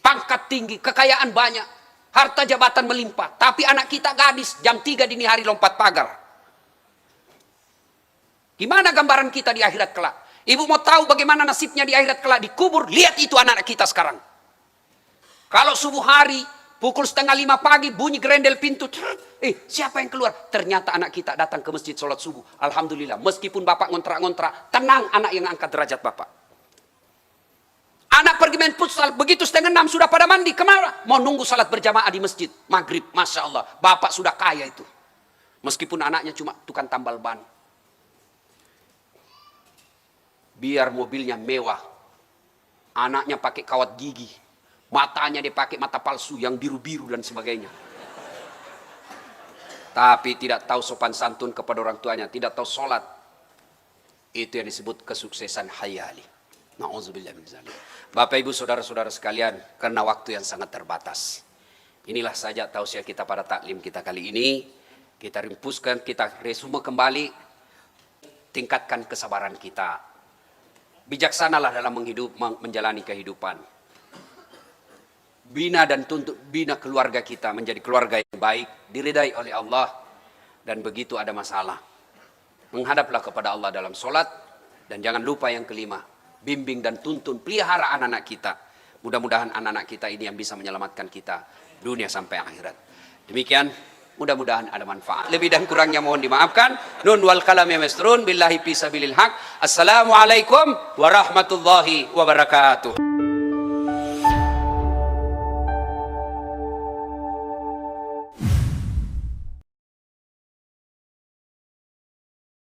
Pangkat tinggi, kekayaan banyak, harta jabatan melimpah. Tapi anak kita gadis, jam 3 dini hari lompat pagar. Gimana gambaran kita di akhirat kelak? Ibu mau tahu bagaimana nasibnya di akhirat kelak? Dikubur, lihat itu anak-anak kita sekarang. Kalau subuh hari, pukul 4:30 pagi, bunyi gerendel pintu. Siapa yang keluar? Ternyata anak kita datang ke masjid sholat subuh. Alhamdulillah, meskipun bapak ngontrak-ngontrak, tenang anak yang angkat derajat bapak. Anak pergi main futsal, begitu 5:30 sudah pada mandi. Kemana? Mau nunggu salat berjamaah di masjid. Maghrib, Masya Allah. Bapak sudah kaya itu. Meskipun anaknya cuma tukang tambal ban. Biar mobilnya mewah. Anaknya pakai kawat gigi. Matanya dia pakai mata palsu yang biru-biru dan sebagainya. Tapi tidak tahu sopan santun kepada orang tuanya. Tidak tahu sholat. Itu yang disebut kesuksesan hayali. Na'udzubillah min zalik. Bapak ibu saudara-saudara sekalian, karena waktu yang sangat terbatas. Inilah saja tausiah kita pada taklim kita kali ini. Kita ringkuskan, kita resume kembali. Tingkatkan kesabaran kita. Bijaksanalah dalam menjalani kehidupan. Bina dan tuntut bina keluarga kita menjadi keluarga yang baik, diridai oleh Allah. Dan begitu ada masalah, menghadaplah kepada Allah dalam sholat. Dan jangan lupa yang kelima, bimbing dan tuntun, pelihara anak-anak kita. Mudah-mudahan anak-anak kita ini yang bisa menyelamatkan kita dunia sampai akhirat. Demikian, mudah-mudahan ada manfaat. Lebih dan kurangnya mohon dimaafkan. Nun wal kalam ya masrun billahi fi sabilil haq. Assalamualaikum warahmatullahi wabarakatuh.